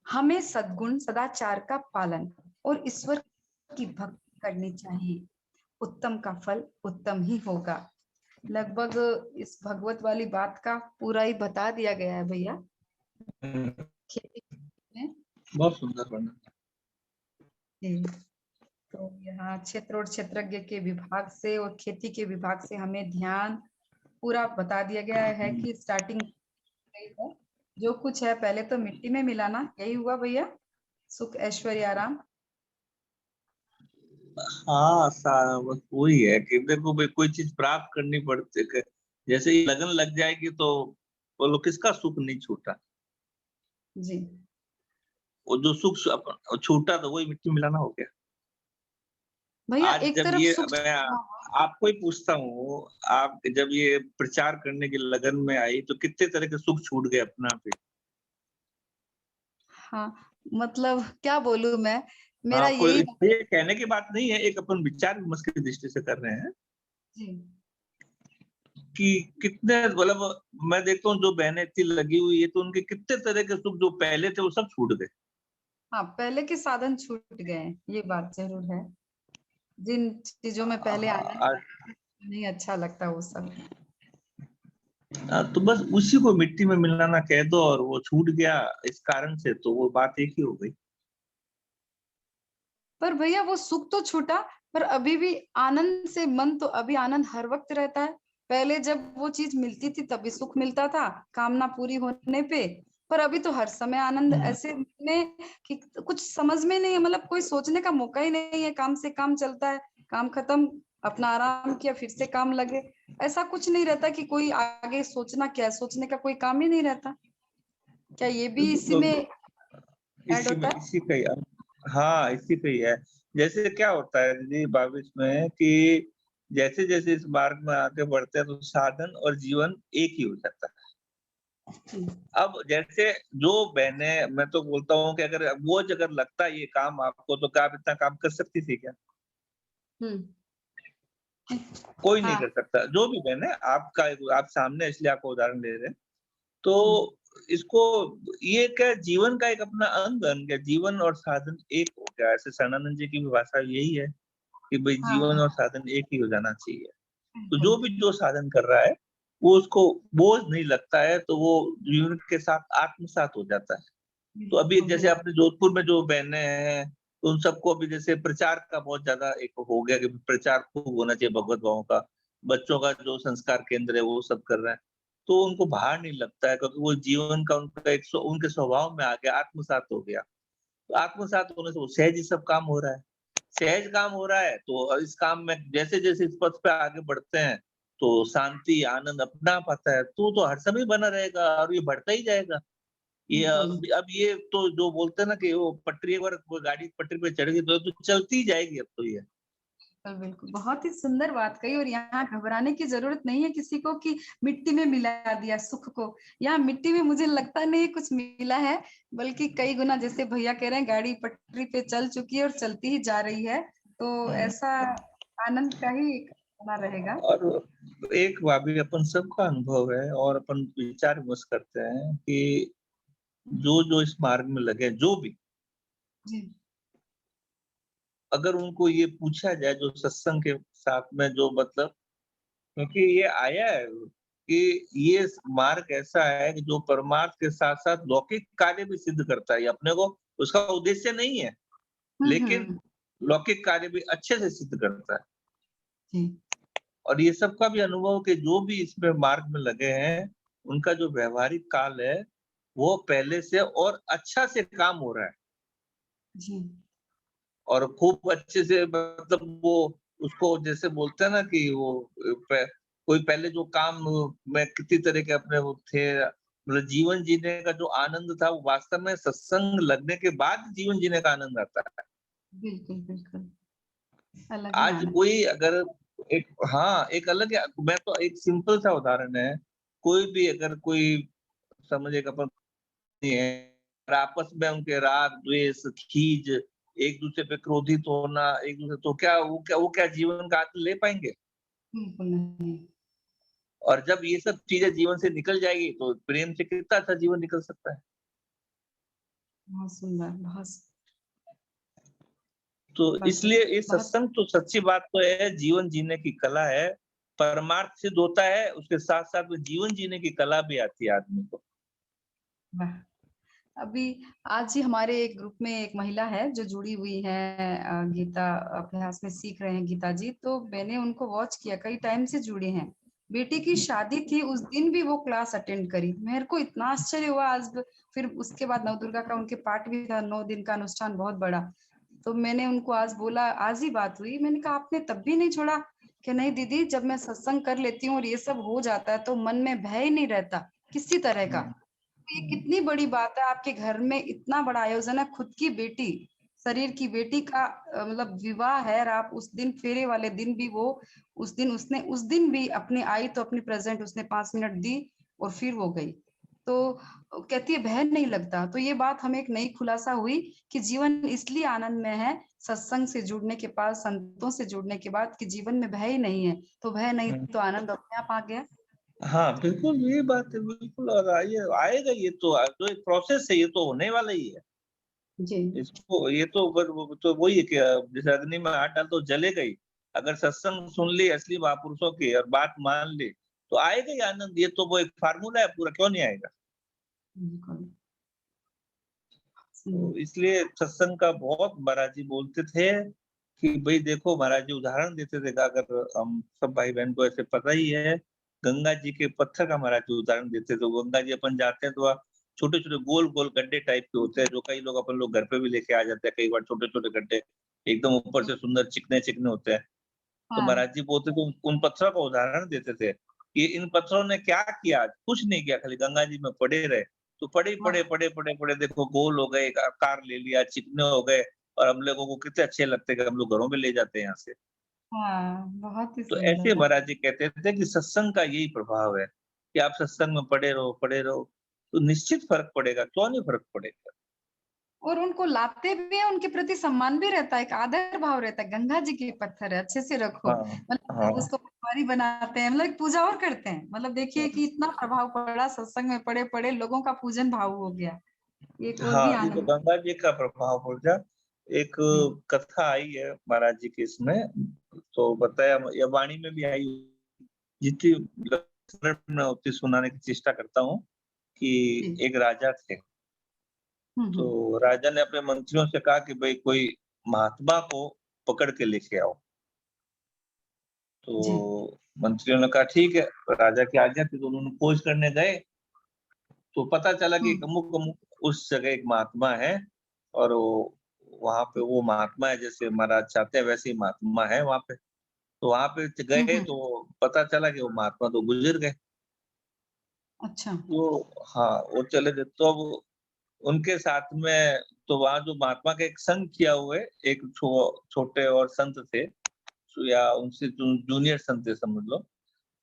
हमें सद्गुण सदाचार का पालन और ईश्वर की भक्ति करनी चाहिए। उत्तम का फल उत्तम ही होगा। लगभग इस भगवत वाली बात का पूरा ही बता दिया गया है भैया। खेती में बहुत सुंदर वर्णन। तो यहाँ क्षेत्र और क्षेत्रज्ञ के विभाग से और खेती के विभाग से हमें ध्यान पूरा बता दिया गया है कि स्टार्टिंग है। जो कुछ है पहले तो मिट्टी में मिलाना, यही हुआ भैया, सुख ऐश्वर्य आराम। हाँ बस वही है कि देखो भाई कोई चीज प्राप्त करनी पड़ती है, जैसे ही लगन लग जाएगी तो बोलो किसका सुख नहीं छूटा। जी वो जो सुख छूटा तो वही मिट्टी मिलाना हो गया। भैया, आज एक जब तरफ ये सुख मैं आपको ही पूछता हूँ, आप जब ये प्रचार करने की लगन में आई तो कितने तरह के सुख छूट गए अपना पे। हाँ, मतलब क्या बोलूं मैं, मेरा हाँ, यही कोई ये कहने की बात नहीं है, एक अपन विचार विमर्श की दृष्टि से कर रहे हैं जी कि कितने मतलब मैं देखता हूँ जो बहनें इतनी लगी हुई है तो उनके कितने तरह के सुख जो पहले थे वो सब छूट गए। हाँ, पहले के साधन छूट गए हैं, ये बात जरूर है। जिन चीजों में पहले आनंद नहीं अच्छा लगता वो सब। तो बस उसी को मिट्टी में मिलाना कह दो और वो छूट गया इस कारण से, तो वो बात एक ही हो गई। पर भैया वो सुख तो छूटा, पर अभी भी आनंद से मन तो अभी आनंद हर वक्त रहता है। पहले जब वो चीज मिलती थी तभी सुख मिलता था, कामना पूरी होने पे। पर अभी तो हर समय आनंद ऐसे में कि कुछ समझ में नहीं है, मतलब कोई सोचने का मौका ही नहीं है। काम से काम चलता है, काम खत्म, अपना आराम किया, फिर से काम लगे। ऐसा कुछ नहीं रहता कि कोई आगे सोचना क्या है, सोचने का कोई काम ही नहीं रहता। क्या ये भी इसी में ऐड होता है? इसी का ही हाँ, इसी पे ही है। जैसे क्या होता है दीदी भविष्य में कि जैसे-जैसे इस मार्ग में आगे बढ़ते हैं तो साधन और जीवन एक ही हो जाता है। जी। अब जैसे जो बहनें मैं तो बोलता हूँ कि अगर बोझ अगर लगता है ये काम आपको तो क्या आप इतना काम कर सकती थी क्या? हम्म। कोई नहीं हाँ कर सकता। जो भी बहन है आपका आप सामने इसलिए आपका उदाहरण ले रहे हैं। तो जी। इसको ये क्या जीवन का एक अपना अंग बन गया, जीवन और साधन एक हो गया। ऐसे शरणानंद जी की भी भाषा यही है कि भई हाँ जीवन हाँ और साधन एक ही हो जाना चाहिए। तो बिल्कुल जो भी जो साधन कर रहा है, वो उसको बोझ नहीं लगता है, तो वो जीवन के साथ आत्मसात हो जाता है। तो अभी बिल्कुल जैसे बिल्कुल। अपने जोधपुर में जो बहनें हैं, तो उन सबको अभी जैसे प्रचार का बहुत ज़्यादा एक हो गया कि प्रचार खूब होना चाहिए भगवत भावों का। बच्चों का जो संस्कार केंद्र है, वो सब कर रहे हैं। तो उनको भार नहीं लगता है क्योंकि वो जीवन का उनका एक उनके स्वभाव में आ गया, आत्मसात हो गया। तो आत्मसात होने से वो सहज ही सब काम हो रहा है। सहज काम हो रहा है, तो इस काम में जैसे-जैसे इस पथ पे आगे बढ़ते हैं, तो शांति, आनंद अपने आप आता है। तो हर समय बना रहेगा और ये बढ़ता ही जाएगा। ये बिल्कुल अब ये तो जो बोलते हैं ना कि वो पटरी एक बार वो गाड़ी पटरी पे चढ़ गई तो चलती ही जाएगी अब तो ये। बिल्कुल, बिल्कुल। बहुत ही सुंदर बात कही और यहाँ घबराने की ज़रूरत नहीं है किसी को कि मिट्टी में मिला दिया सुख को। यहाँ मिट्टी में मुझे लगता नहीं कुछ मिला है, बल्कि कई गुना जैसे भैया कह रहे हैं गाड़ी पटरी पे चल चुकी है और चलती ही जा रही है। तो ऐसा आनंद का ही एक बना रहेगा। और एक भाभी अपन सबका अनुभव है और अपन विचार विमर्श करते हैं कि जो-जो इस मार्ग में लगे जो भी, जी। अगर उनको ये पूछा जाए जो सत्संग के साथ में जो मतलब क्योंकि ये आया है कि ये मार्ग ऐसा है कि जो परमार्थ के साथ-साथ लौकिक कार्य भी सिद्ध करता है। ये अपने को उसका उद्देश्य नहीं है, हुँ, लेकिन हुँ। लौकिक कार्य भी अच्छे से सिद्ध करता है। जी। और ये सबका भी अनुभव कि जो भी इसमें मार्ग में लगे हैं, उनका जो व्यावहारिक काल है, वो पहले से और अच्छा से काम हो रहा है। जी। और खूब अच्छे से मतलब वो उसको जैसे बोलते हैं ना कि वो कोई पहले जो काम में कितनी तरह के अपने वो थे मतलब जीवन जीने का जो आनंद था वो वास्तव में सत्संग लगने के बाद जीवन जीने का आनंद आता है। बिल्कुल, बिल्कुल। अलग ही आज आनंद। कोई अगर एक हाँ, एक अलग है मैं तो एक सिंपल सा उदाहरण है, कोई भी अगर कोई समझ एक अपन है और आपस में उनके राग, द्वेष, खीज, एक-दूसरे पे क्रोधित होना, एक-दूसरे तो क्या जीवन का आनंद ले पाएँगे? बिल्कुल नहीं। और जब ये सब चीज़ें जीवन से निकल जाएगी, तो प्रेम से कितना अच्छा जीवन निकल सकता है। बहुत सुंदर, बहुत तो बस इसलिए ये बहुत सत्संग तो सच्ची बात तो है, जीवन जीने की कला है। परमार्थ सिद्ध होता है, उसके साथ-साथ में जीवन जीने की कला भी आती है आदमी को। वाह! अभी आज ही हमारे एक ग्रुप में एक महिला है जो जुड़ी हुई है गीता अभ्यास में सीख रहे हैं गीता जी, तो मैंने उनको वॉच किया, कई टाइम से जुड़े हैं। बेटी की शादी थी, उस दिन भी वो क्लास अटेंड करी। मेरे को इतना आश्चर्य हुआ आज फिर उसके बाद नवदुर्गा का उनके पाठ भी था, 9 दिन का अनुष्ठान बहुत बड़ा। तो मैंने उनको आज बोला, आज ही बात हुई, मैंने कहा आपने तब भी नहीं छोड़ा? कि नहीं दीदी, जब मैं सत्संग कर लेती हूँ और ये सब हो जाता है तो मन में भय ही नहीं रहता, किसी तरह का। हुँ, ये हुँ, कितनी बड़ी बात है, आपके घर में इतना बड़ा आयोजन है, खुद की बेटी, शरीर की बेटी का मतलब विवाह है और आप उस दिन फेरे वाले दिन भी वो उस दिन भी अपनी आई तो अपनी प्रेजेंट उसने 5 मिनट दी और फिर वो गई। तो कहती है बहन नहीं लगता। तो ये बात हमें एक नई खुलासा हुई कि जीवन इसलिए आनंद में है, सत्संग से जुड़ने के बाद, संतों से जुड़ने के बाद कि जीवन में भय ही नहीं है। तो भय नहीं हुँ। तो आनंद अपने आप आ गया। हाँ, बिल्कुल यही बात है, बिल्कुल और आइए आएगा ये तो एक प्रोसेस है, ये तो होने वाला ही है। जी। इसको ये तो बर वो तो वही है कि जैसे अग्नि में हाथ डाल तो जलेगा ही। अगर सत्संग सुन ली असली महापुरुषों की और बात मान ली, तो आएगा ही आनंद। ये तो वो एक फ़ॉर्मूला है पूरा, क्यों नहीं आएगा? बिल्कुल। तो इसलिए सत्संग का बहुत महाराज जी बोलते थे कि भई देखो महाराज जी उदाहरण देते थे कि अगर हम सब भाई-बहन को ऐसे पता ही है, गंगा जी के पत्थर का महाराज जी उदाहरण देते थे। तो गंगा जी अपन जाते हैं तो वहाँ छोटे-छोटे गोल-गोल गड्ढे टाइप के होते हैं, जो कई लोग अपन लोग घर पे भी लेके आ जाते हैं कई बार छोटे-छोटे गड्ढे, एकदम ऊपर से सुंदर चिकने-चिकने होते हैं। तो हाँ, महाराज जी बोलते थे उन पत्थरों का उदाहरण देते थे कि इन पत्थरों ने क्या किया आज? कुछ नहीं किया, खाली गंगा जी में पड़े रहे। तो पड़े ही पड़े, वाह! पड़े, पड़े, पड़े देखो गोल हो गए, एक आकार ले लिया, चिकने हो गए और हम लोगों को कितने अच्छे लगते हैं कि हम लोग घरों में ले जाते हैं यहाँ से। हाँ, बहुत ही तो ऐसे सुंदर। महाराज जी कहते थे कि सत्संग का यही प्रभाव है कि आप सत्संग में पड़े रहो, तो निश्चित फ़र्क पड़ेगा, क्यों नहीं फ़र्क पड़ेगा? और उनको लाते भी हैं, उनके प्रति सम्मान भी रहता है, एक आदर भाव रहता है। गंगा जी के पत्थर है, अच्छे से रखो। हाँ, मतलब हाँ। उसको पटवारी बनाते हैं, मतलब एक पूजा और करते हैं। मतलब देखिए कि इतना प्रभाव पड़ा, सत्संग में पड़े-पड़े लोगों का पूजन भाव हो गया। एक और भी हाँ, ये तो आनंद। गंगा जी का प्रभाव हो गया। एक जी, कथा आई है महाराज जी की इसमें, तो बताया या वाणी में भी आई, जितनी मतलब सरल में उतनी सुनाने की चेष्टा करता हूँ कि जी। एक राजा थे, हुँ, तो हुँ। राजा ने अपने मंत्रियों से कहा कि भई कोई महात्मा को पकड़ के लेके आओ। जी। तो मंत्रियों ने कहा ठीक है, राजा की आज्ञा थी तो उन्होंने खोज करने गए, तो पता चला कि हुँ, अमुक उस जगह एक महात्मा है और वो वहाँ पे वो महात्मा है जैसे महाराज चाहते हैं वैसे ही महात्मा है वहाँ पे। तो वहाँ पे हुँ, गए हुँ। तो पता चला कि वो महात्मा तो गुज़र गए। अच्छा। तो हाँ, वो चले गए तो अब उनके साथ में तो वहाँ जो महात्मा का एक संग किया हुए एक छोटे और संत थे, या उनसे जूनियर संत थे समझ लो।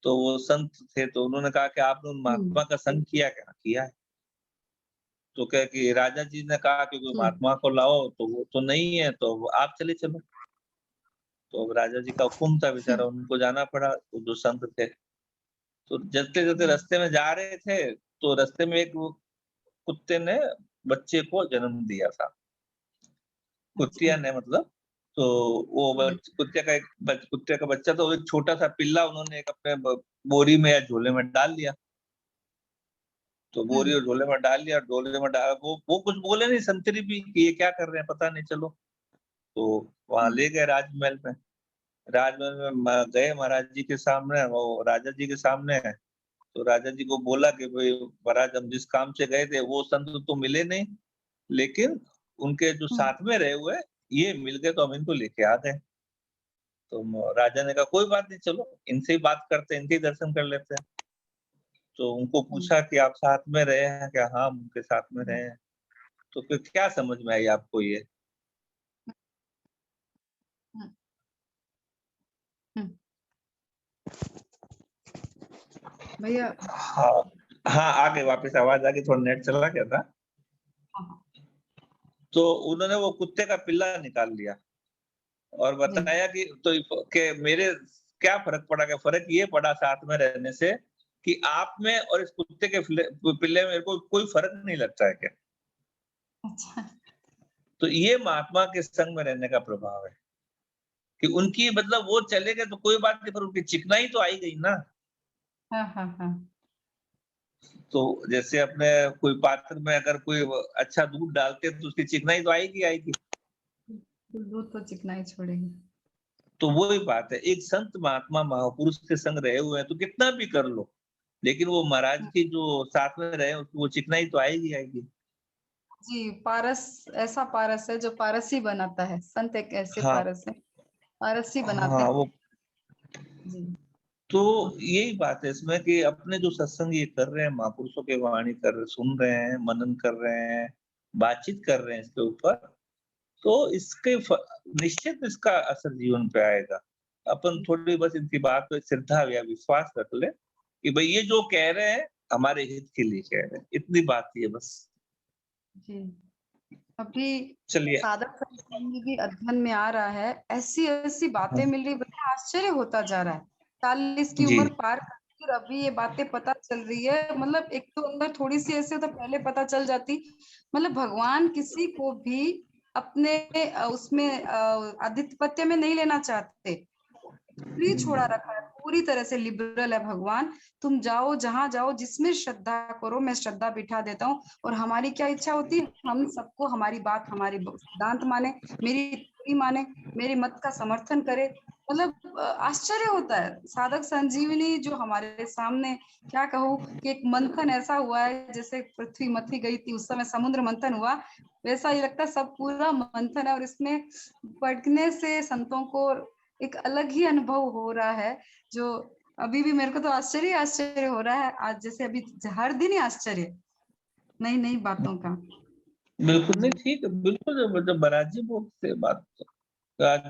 तो वो संत थे तो उन्होंने कहा कि आपने उन हुँ, महात्मा का संग किया क्या? किया है। तो क्या कि राजा जी ने कहा कि कोई हुँ, महात्मा को लाओ, तो वो तो नहीं है, तो आप चले चलो। तो अब राजा जी का हुक्म था हुँ, बेचारा उनको जाना पड़ा, वो जो संत थे। तो चलते-चलते जी। रास्ते में जा रहे थे, तो रास्ते में एक वो कुत्ते ने बच्चे को जन्म दिया था। अच्छा। कुतिया ने मतलब, तो वो हुँ, कुत्ते का बच्चा तो एक छोटा-सा पिल्ला उन्होंने एक अपने बोरी में या झोले में डाल लिया। तो हुँ, बोरी और झोले में डाल लिया, झोले में डाला वो कुछ बोले नहीं संतरी भी कि ये क्या कर रहे हैं पता नहीं चलो। तो वहाँ हुँ, ले गए राजमहल में। राजमहल में गए महाराज जी के सामने, वो राजा जी के सामने है। तो राजा जी को बोला कि भई महाराज हम जिस काम से गए थे वो संत तो मिले नहीं, लेकिन उनके जो हुँ, साथ में रहे हुए ये मिल गए तो हम इनको लेके आ गए। तो राजा ने कहा कोई बात नहीं चलो इनसे ही बात करते हैं, इनके ही दर्शन कर लेते हैं। तो उनको हुँ, पूछा कि आप साथ में रहे हैं क्या? हाँ, हम उनके साथ में हुँ, रहे हैं। तो फिर क्या समझ में आई आपको ये? हुँ, हुँ। भैया। हाँ, हाँ, आ गई वापस आवाज़ आ गई, थोड़ा नेट चला गया था। हाँ, हाँ। तो उन्होंने वो कुत्ते का पिल्ला निकाल लिया और जी। बताया कि तो कि मेरे क्या फ़र्क पड़ा? कि फ़र्क ये पड़ा साथ में रहने से कि आप में और इस कुत्ते के पिल्ले में मेरे को कोई फ़र्क नहीं लगता है क्या? अच्छा। तो ये महात्मा के संग में रहने का प्रभाव है कि उनकी मतलब वो चले गए तो कोई बात नहीं पर उनकी चिकनाई तो आई गई ना। हाँ, हाँ, हाँ। तो जैसे अपने कोई पात्र में अगर कोई अच्छा दूध डालते हैं तो उसकी चिकनाई तो आएगी आएगी। दूध तो चिकनाई छोड़ेगी। तो वही बात है, एक संत महात्मा महापुरुष के संग रहे हुए हैं तो कितना भी कर लो, लेकिन वो महाराज हुँ। की जो साथ में रहे वो चिकनाई तो आएगी आएगी। जी, पारस ऐसा पारस है जो पारसी बनाता है। संत एक ऐसे हाँ, पारस हैं, पारसी बनाते हाँ, हैं। वो जी। तो यही बात है इसमें कि अपने जो सत्संग ये कर रहे हैं, महापुरुषों की वाणी सुन रहे हैं, मनन कर रहे हैं, बातचीत कर रहे हैं इसके ऊपर, तो इसके निश्चित इसका असर जीवन पे आएगा। अपन थोड़ी बस इनकी बात पे श्रद्धा या विश्वास रख ले कि भई ये जो कह रहे हैं, हमारे हित के लिए कह रहे हैं, इतनी बात ही है बस। जी। अभी चलिए साधक संगी भी अध्ययन में आ रहा है। ऐसी-ऐसी बातें हाँ, मिल रही, बड़ा आश्चर्य होता जा रहा है। 40 की जी, उम्र पार करके और अभी ये बातें पता चल रही है। मतलब एक तो अंदर थोड़ी-सी ऐसे तो पहले पता चल जाती। मतलब भगवान किसी को भी अपने उसमें आधिपत्य में नहीं लेना चाहते। फ्री छोड़ा रखा है, पूरी तरह से लिबरल है भगवान। तुम जाओ, जहाँ जाओ, जिसमें श्रद्धा करो, मैं श्रद्धा बिठा देता हूँ। और हमारी क्या इच्छा होती है, हम सबको हमारी बात, हमारी सिद्धांत माने, मेरी थ्योरी माने, मेरे मत का समर्थन करे। मतलब आश्चर्य होता है। साधक संजीवनी जो हमारे सामने, क्या कहूँ कि एक मंथन ऐसा हुआ है, जैसे पृथ्वी मथी गई थी, उस समय समुद्र मंथन हुआ, वैसा ही लगता है सब पूरा मंथन है। और इसमें पढ़ने से संतों को एक अलग ही अनुभव हो रहा है, जो अभी भी मेरे को तो आश्चर्य हो रहा है। आज जैसे अभी हर दिन ही आश्चर्य, नई-नई बातों का। बिल्कुल जी नहीं ठीक है, बिल्कुल जब महाराज वो से बात आज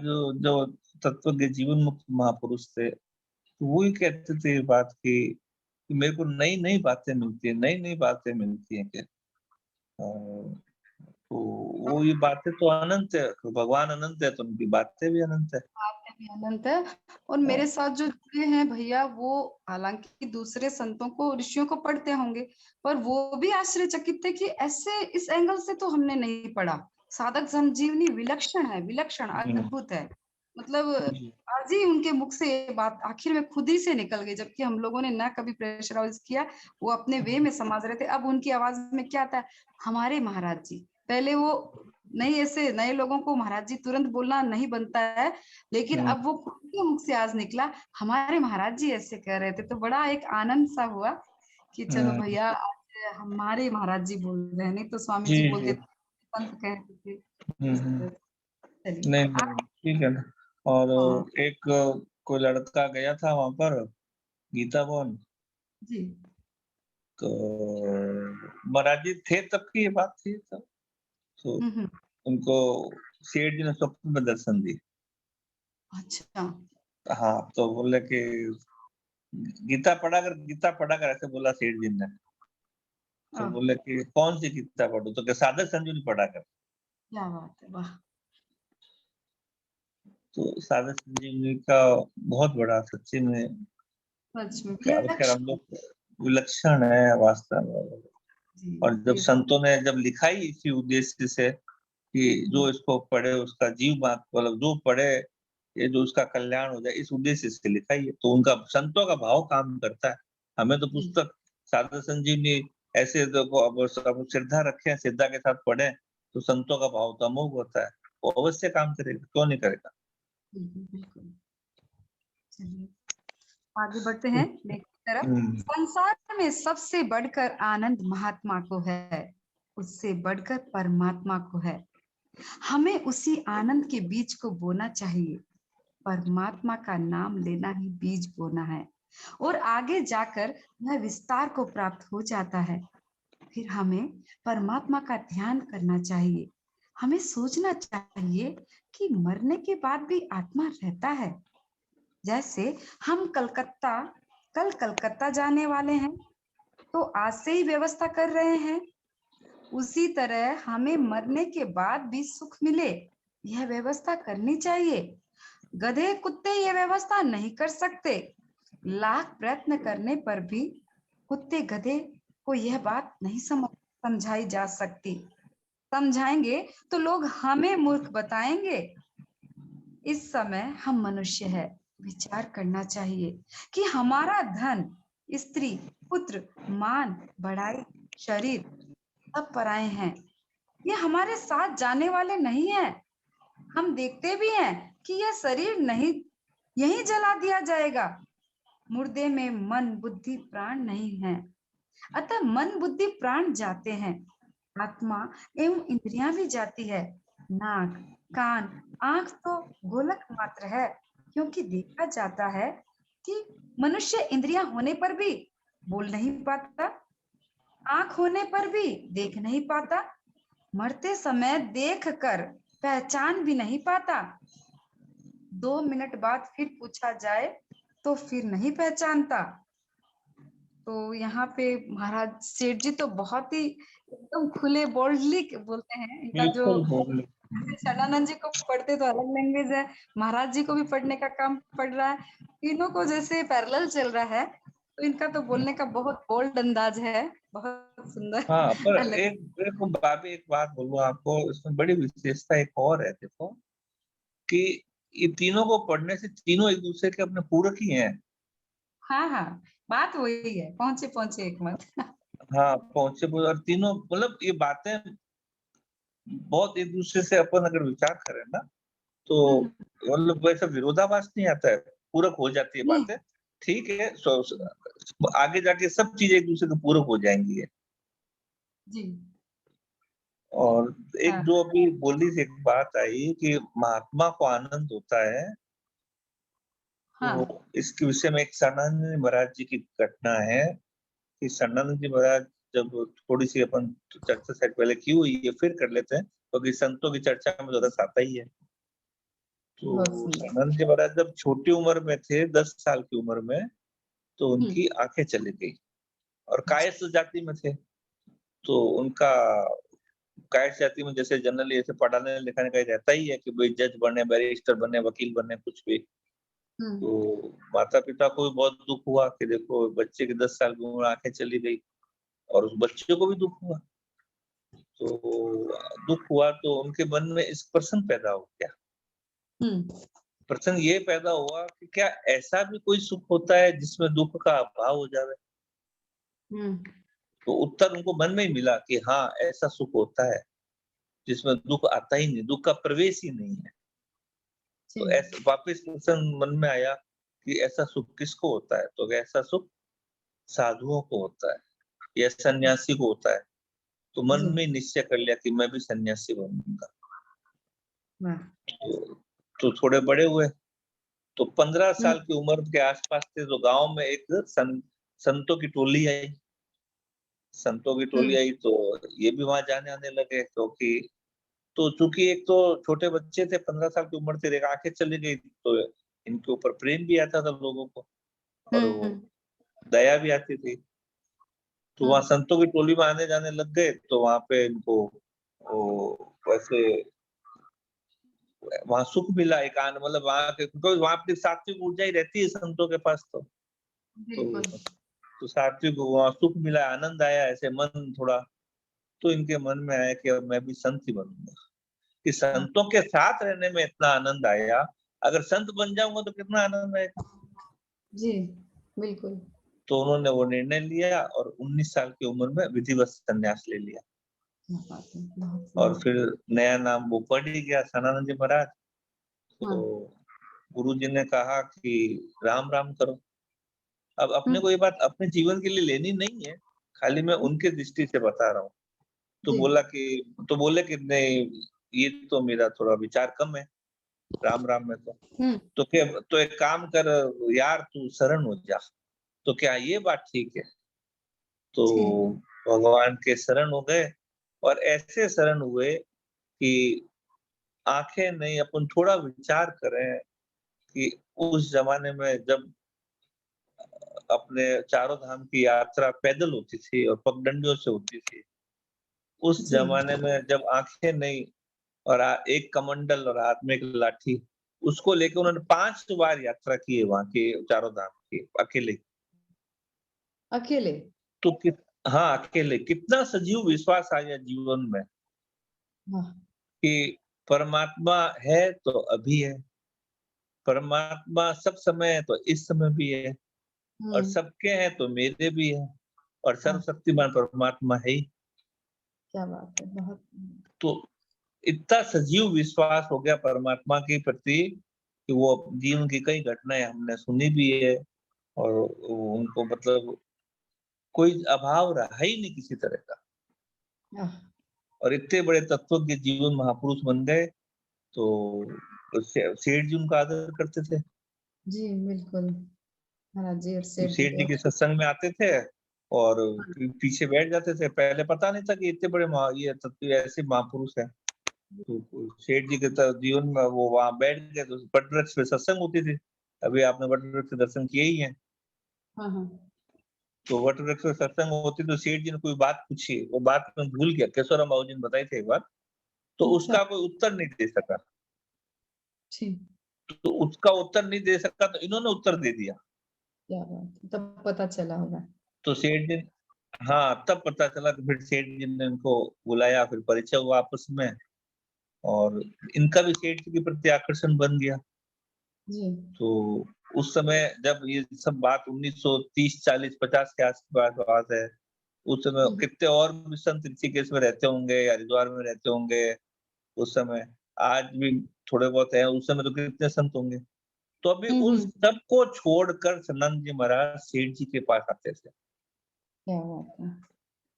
जो तत्व के जीवन मुक्त महापुरुष थे, तो वो ही कहते थे ये बात कि मेरे को नई-नई बातें मिलती हैं, नई-नई बातें मिलती हैं कि तो वो ये बातें तो अनंत है, तो भगवान अनंत है तो उनकी बातें भी अनंत है। आपके भी अनंत है। और हाँ, मेरे साथ जो जुड़े हैं भैया, वो हालांकि दूसरे संतों को, ऋषियों को पढ़ते होंगे, पर वो भी आश्चर्यचकित थे कि ऐसे इस एंगल से तो हमने नहीं पढ़ा। साधक संजीवनी विलक्षण है, विलक्षण, हुँ, अद्भुत है। मतलब जी, आज ही उनके मुख से ये बात आखिर में खुद ही से निकल गई, जबकि हम लोगों ने ना कभी प्रेशराइज किया, वो अपने वे में समझ रहे थे। अब उनकी आवाज में क्या आता है, हमारे महाराज जी। पहले वो नहीं, ऐसे नए लोगों को महाराज जी तुरंत बोलना नहीं बनता है, लेकिन हुँ, अब वो खुद के मुख से आज निकला, हमारे महाराज जी ऐसे कह रहे थे। तो बड़ा एक आनंद सा हुआ कि चलो हुँ, भैया, आज हमारे महाराज जी बोल रहे हैं, नहीं तो स्वामी जी, जी जी। बोलते थे, संत कहते थे। हुँ, इस हुँ। तरह से। चलिए नहीं, आप। नहीं, ठीक है ना। और हाँ एक कोई लड़का गया था वहाँ पर गीता भवन, जी। तो महाराज जी थे तब की ये बात थी तब, तो हम्म। उनको सेठ जी ने स्वप्न में दर्शन दिए। अच्छा। हाँ, तो बोले कि गीता पढ़ा कर ऐसे बोला सेठ जी ने। तो हाँ, बोले कि कौन-सी गीता पढूँ? तो कहा साधक संजीवनी पढ़ा कर। क्या बात है, वाह। तो साधक संजीवनी का बहुत बड़ा सच्ची में सच में क्या खैर हम विलक्षण। लोग विलक्षण है वास्तव में। जी। और जब ये संतों ने जब लिखा ही इसी उद्देश्य से कि जो इसको पढ़े उसका जीव बात मतलब जो पढ़े ये जो उसका कल्याण हो जाए इस उद्देश्य से लिखा ही है। तो उनका संतों का भाव काम करता है। हमें तो जी। पुस्तक साधक संजीवनी ऐसे देखो अब सब श्रद्धा रखें, श्रद्धा के साथ पढ़ें, तो संतों का भाव तो अमोघ होता है। वो अवश्य काम करेगा, क्यों नहीं करेगा? बिल्कुल बिल्कुल। चलिए आगे बढ़ते हैं लेख की तरफ। हुँ, संसार में सबसे बढ़कर आनंद महात्मा को है, उससे बढ़कर परमात्मा को है। हमें उसी आनंद के बीज को बोना चाहिए। परमात्मा का नाम लेना ही बीज बोना है, और आगे जाकर वह विस्तार को प्राप्त हो जाता है। फिर हमें परमात्मा का ध्यान करना चाहिए। हमें सोचना चाहिए कि मरने के बाद भी आत्मा रहता है। जैसे हम कल कलकत्ता जाने वाले हैं, तो आज से ही व्यवस्था कर रहे हैं। उसी तरह हमें मरने के बाद भी सुख मिले, यह व्यवस्था करनी चाहिए। गधे कुत्ते ये व्यवस्था नहीं कर सकते। लाख प्रयत्न करने पर भी कुत्ते गधे को यह बात नहीं समझाई जा सकती। समझाएंगे तो लोग हमें मूर्ख बताएंगे। इस समय हम मनुष्य है, विचार करना चाहिए कि हमारा धन, स्त्री, पुत्र, मान, बढ़ाई, शरीर सब पराए हैं। ये हमारे साथ जाने वाले नहीं हैं। हम देखते भी हैं कि यह शरीर नहीं, यहीं जला दिया जाएगा। मुर्दे में मन, बुद्धि, प्राण नहीं है। अतः मन, बुद्धि, प्राण जाते हैं, आत्मा एवं इंद्रियां भी जाती है। नाक, कान, आंख तो गोलक मात्र है, क्योंकि देखा जाता है कि मनुष्य इंद्रियां होने पर भी बोल नहीं पाता, आंख होने पर भी देख नहीं पाता, मरते समय देख कर पहचान भी नहीं पाता। 2 मिनट बाद फिर पूछा जाए तो फिर नहीं पहचानता। तो यहाँ पे महाराज सेठ जी तो बहुत ही एकदम खुले बोल्डली बोलते हैं। इनका जो बिल्कुल बोल जैसे शरणानंद जी को पढ़ते तो अलग लैंग्वेज है, महाराज जी को भी पढ़ने का काम पड़ रहा है, तीनों को जैसे पैरेलल चल रहा है। तो इनका तो बोलने का बहुत बोल्ड अंदाज है, बहुत सुंदर। हाँ, पर अलग। एक बात बोलूँ आपको इसमें बड़ी विशेषता एक और है देखो, कि ये तीनों को पढ़ने से तीनों एक-दूसरे के अपने पूरक ही हैं। हाँ हाँ, बात वही है, पहुंचे पहुंचे एक मत। हाँ, पहुँचे पूरे और तीनों मतलब ये बातें बहुत एक-दूसरे से अपन अगर विचार करें ना, तो हम्म, मतलब वैसा विरोधाभास नहीं आता है, पूरक हो जाती है नहीं। बातें। ठीक है, आगे जाके सब चीज़ें एक-दूसरे के पूरक हो जाएँगी। जी। और एक हाँ जो अभी बोली थी एक बात आई कि महात्मा को आनंद होता है, हाँ। तो इसके विषय में एक शरणानंद जी महाराज जी की घटना है कि शरणानंद जी महाराज जब थोड़ी सी अपन चर्चा शायद पहले की हुई है, फिर कर लेते हैं, क्योंकि संतों की चर्चा में तो रस आता ही है। बहुत तो सुंदर। सदानंद जी महाराज जब छोटी उम्र में थे, 10 साल की उम्र में, तो उनकी आंखें चली गई और कायस्थ जाति में थे। तो उनका कायस्थ जाति में जैसे जनरली ऐसे पढ़ाने लिखाने का रहता ही है कि भाई जज बने, बैरिस्टर बने, वकील बने, कुछ भी। तो माता-पिता को भी बहुत दुःख हुआ कि देखो बच्चे की 10 साल की उम्र आंखें चली गई, और उस बच्चे को भी दुःख हुआ। तो दुःख हुआ तो उनके मन में इस प्रश्न पैदा हो गया। प्रश्न ये पैदा हुआ कि क्या ऐसा भी कोई सुख होता है जिसमें दुःख का अभाव हो जावे? तो उत्तर उनको मन में ही मिला कि हाँ, ऐसा सुख होता है जिसमें दुःख आता ही नहीं, दुःख का प्रवेश ही नहीं है। तो ऐसे वापस प्रश्न मन में आया कि ऐसा सुख किसको होता है? तो ऐसा सुख साधुओं को होता है या सन्यासी को होता है। तो मन में निश्चय कर लिया कि मैं भी सन्यासी बनूंगा। तो थोड़े बड़े हुए, तो 15 साल की उम्र के आसपास थे, तो गांव में एक संतों की टोली आई। संतों की टोली आई तो ये भी वहां जाने आने लगे, क्योंकि तो चूंकि एक तो छोटे बच्चे थे, 15 साल की उम्र थी, एक आंखें चली गई, तो इनके ऊपर प्रेम भी आता था लोगों को और वो दया भी आती थी। तो वहां संतों की टोली में आने जाने लग गए, तो वहां पे इनको वैसे वहां सुख मिला, एक आनंद, मतलब वहां के, क्योंकि वहां पे सात्विक ऊर्जा ही रहती है संतों के पास। तो सात्विक वहां सुख मिला, आनंद आया, ऐसे मन थोड़ा, तो इनके मन में आया कि अब मैं भी संत ही बनूंगा। कि संतों के साथ रहने में इतना आनंद आया, अगर संत बन जाऊंगा तो कितना आनंद आएगा। जी बिल्कुल। तो उन्होंने वो निर्णय लिया और 19 साल की उम्र में विधिवत संन्यास ले लिया। और फिर नया नाम वो पड़ ही गया, सदानंद जी महाराज। तो गुरु जी ने कहा कि राम राम करो। अब अपने को ये बात अपने जीवन के लिए लेनी नहीं है, खाली मैं उनके दृष्टि से बता रहा हूँ। तो बोले कि नहीं, ये तो मेरा थोड़ा विचार कम है राम राम में। तो एक काम कर यार, तू शरण हो जा। तो क्या ये बात ठीक है? तो भगवान के शरण हो गए, और ऐसे शरण हुए कि आंखें नहीं, अपन थोड़ा विचार करें कि उस जमाने में जब अपने चारों धाम की यात्रा पैदल होती थी और पगडंडियों से होती थी, उस जमाने में जब आंखें नहीं और एक कमंडल और हाथ में एक लाठी, उसको लेकर उन्होंने 5 बार यात्रा की है वहां के चारों धाम की, अकेले। अकेले? तो हाँ, अकेले। कितना सजीव विश्वास आ गया जीवन में कि परमात्मा है तो अभी है, परमात्मा सब समय है तो इस समय भी है, और सबके हैं तो मेरे भी है, और सर्वशक्तिमान परमात्मा है ही। क्या बात है, बहुत। तो इतना सजीव विश्वास हो गया परमात्मा के प्रति कि वो जीवन की कई घटनाएं हमने सुनी भी है, और उनको मतलब कोई अभाव रहा ही नहीं किसी तरह का, और इतने बड़े तत्वज्ञ जीवन महापुरुष बन गए। तो सेठ जी उनका आदर करते थे। जी बिल्कुल, महाराज जी। और सेठ जी के सत्संग में आते थे और पीछे बैठ जाते थे। पहले पता नहीं था कि इतने बड़े ये तत्व ऐसे महापुरुष हैं। तो सेठ जी के जीवन में वो वहां बैठ गए, तो वटवृक्ष पे सत्संग होती थी। अभी आपने वटवृक्ष के दर्शन किए ही हैं। तो वटवृक्ष पे सत्संग होती, तो सेठ जी ने कोई बात पूछी, वो बात मैं भूल गया, केशवराम बाबू जी ने बताई थी एक बार। तो उसका कोई उत्तर नहीं दे सका। तो उसका उत्तर नहीं दे सका, तो इन्होंने उत्तर दे दिया। क्या बात है, तब पता चला होगा। तो सेठ जी, हाँ, तब पता चला। कि फिर सेठ जी ने इनको बुलाया, फिर परिचय हुआ आपस में, और इनका भी सेठ जी के प्रति आकर्षण बन गया। जी। तो उस समय जब ये सब बात 1930, 40, 50 के आसपास बात है, उस समय कितने और भी संत ऋषिकेश में रहते होंगे या हरिद्वार में रहते होंगे उस समय। आज भी थोड़े बहुत है, उस समय तो कितने संत होंगे। तो अभी उन सबको छोड़कर सदानंद जी महाराज सेठ जी के पास आते थे, क्या बात है।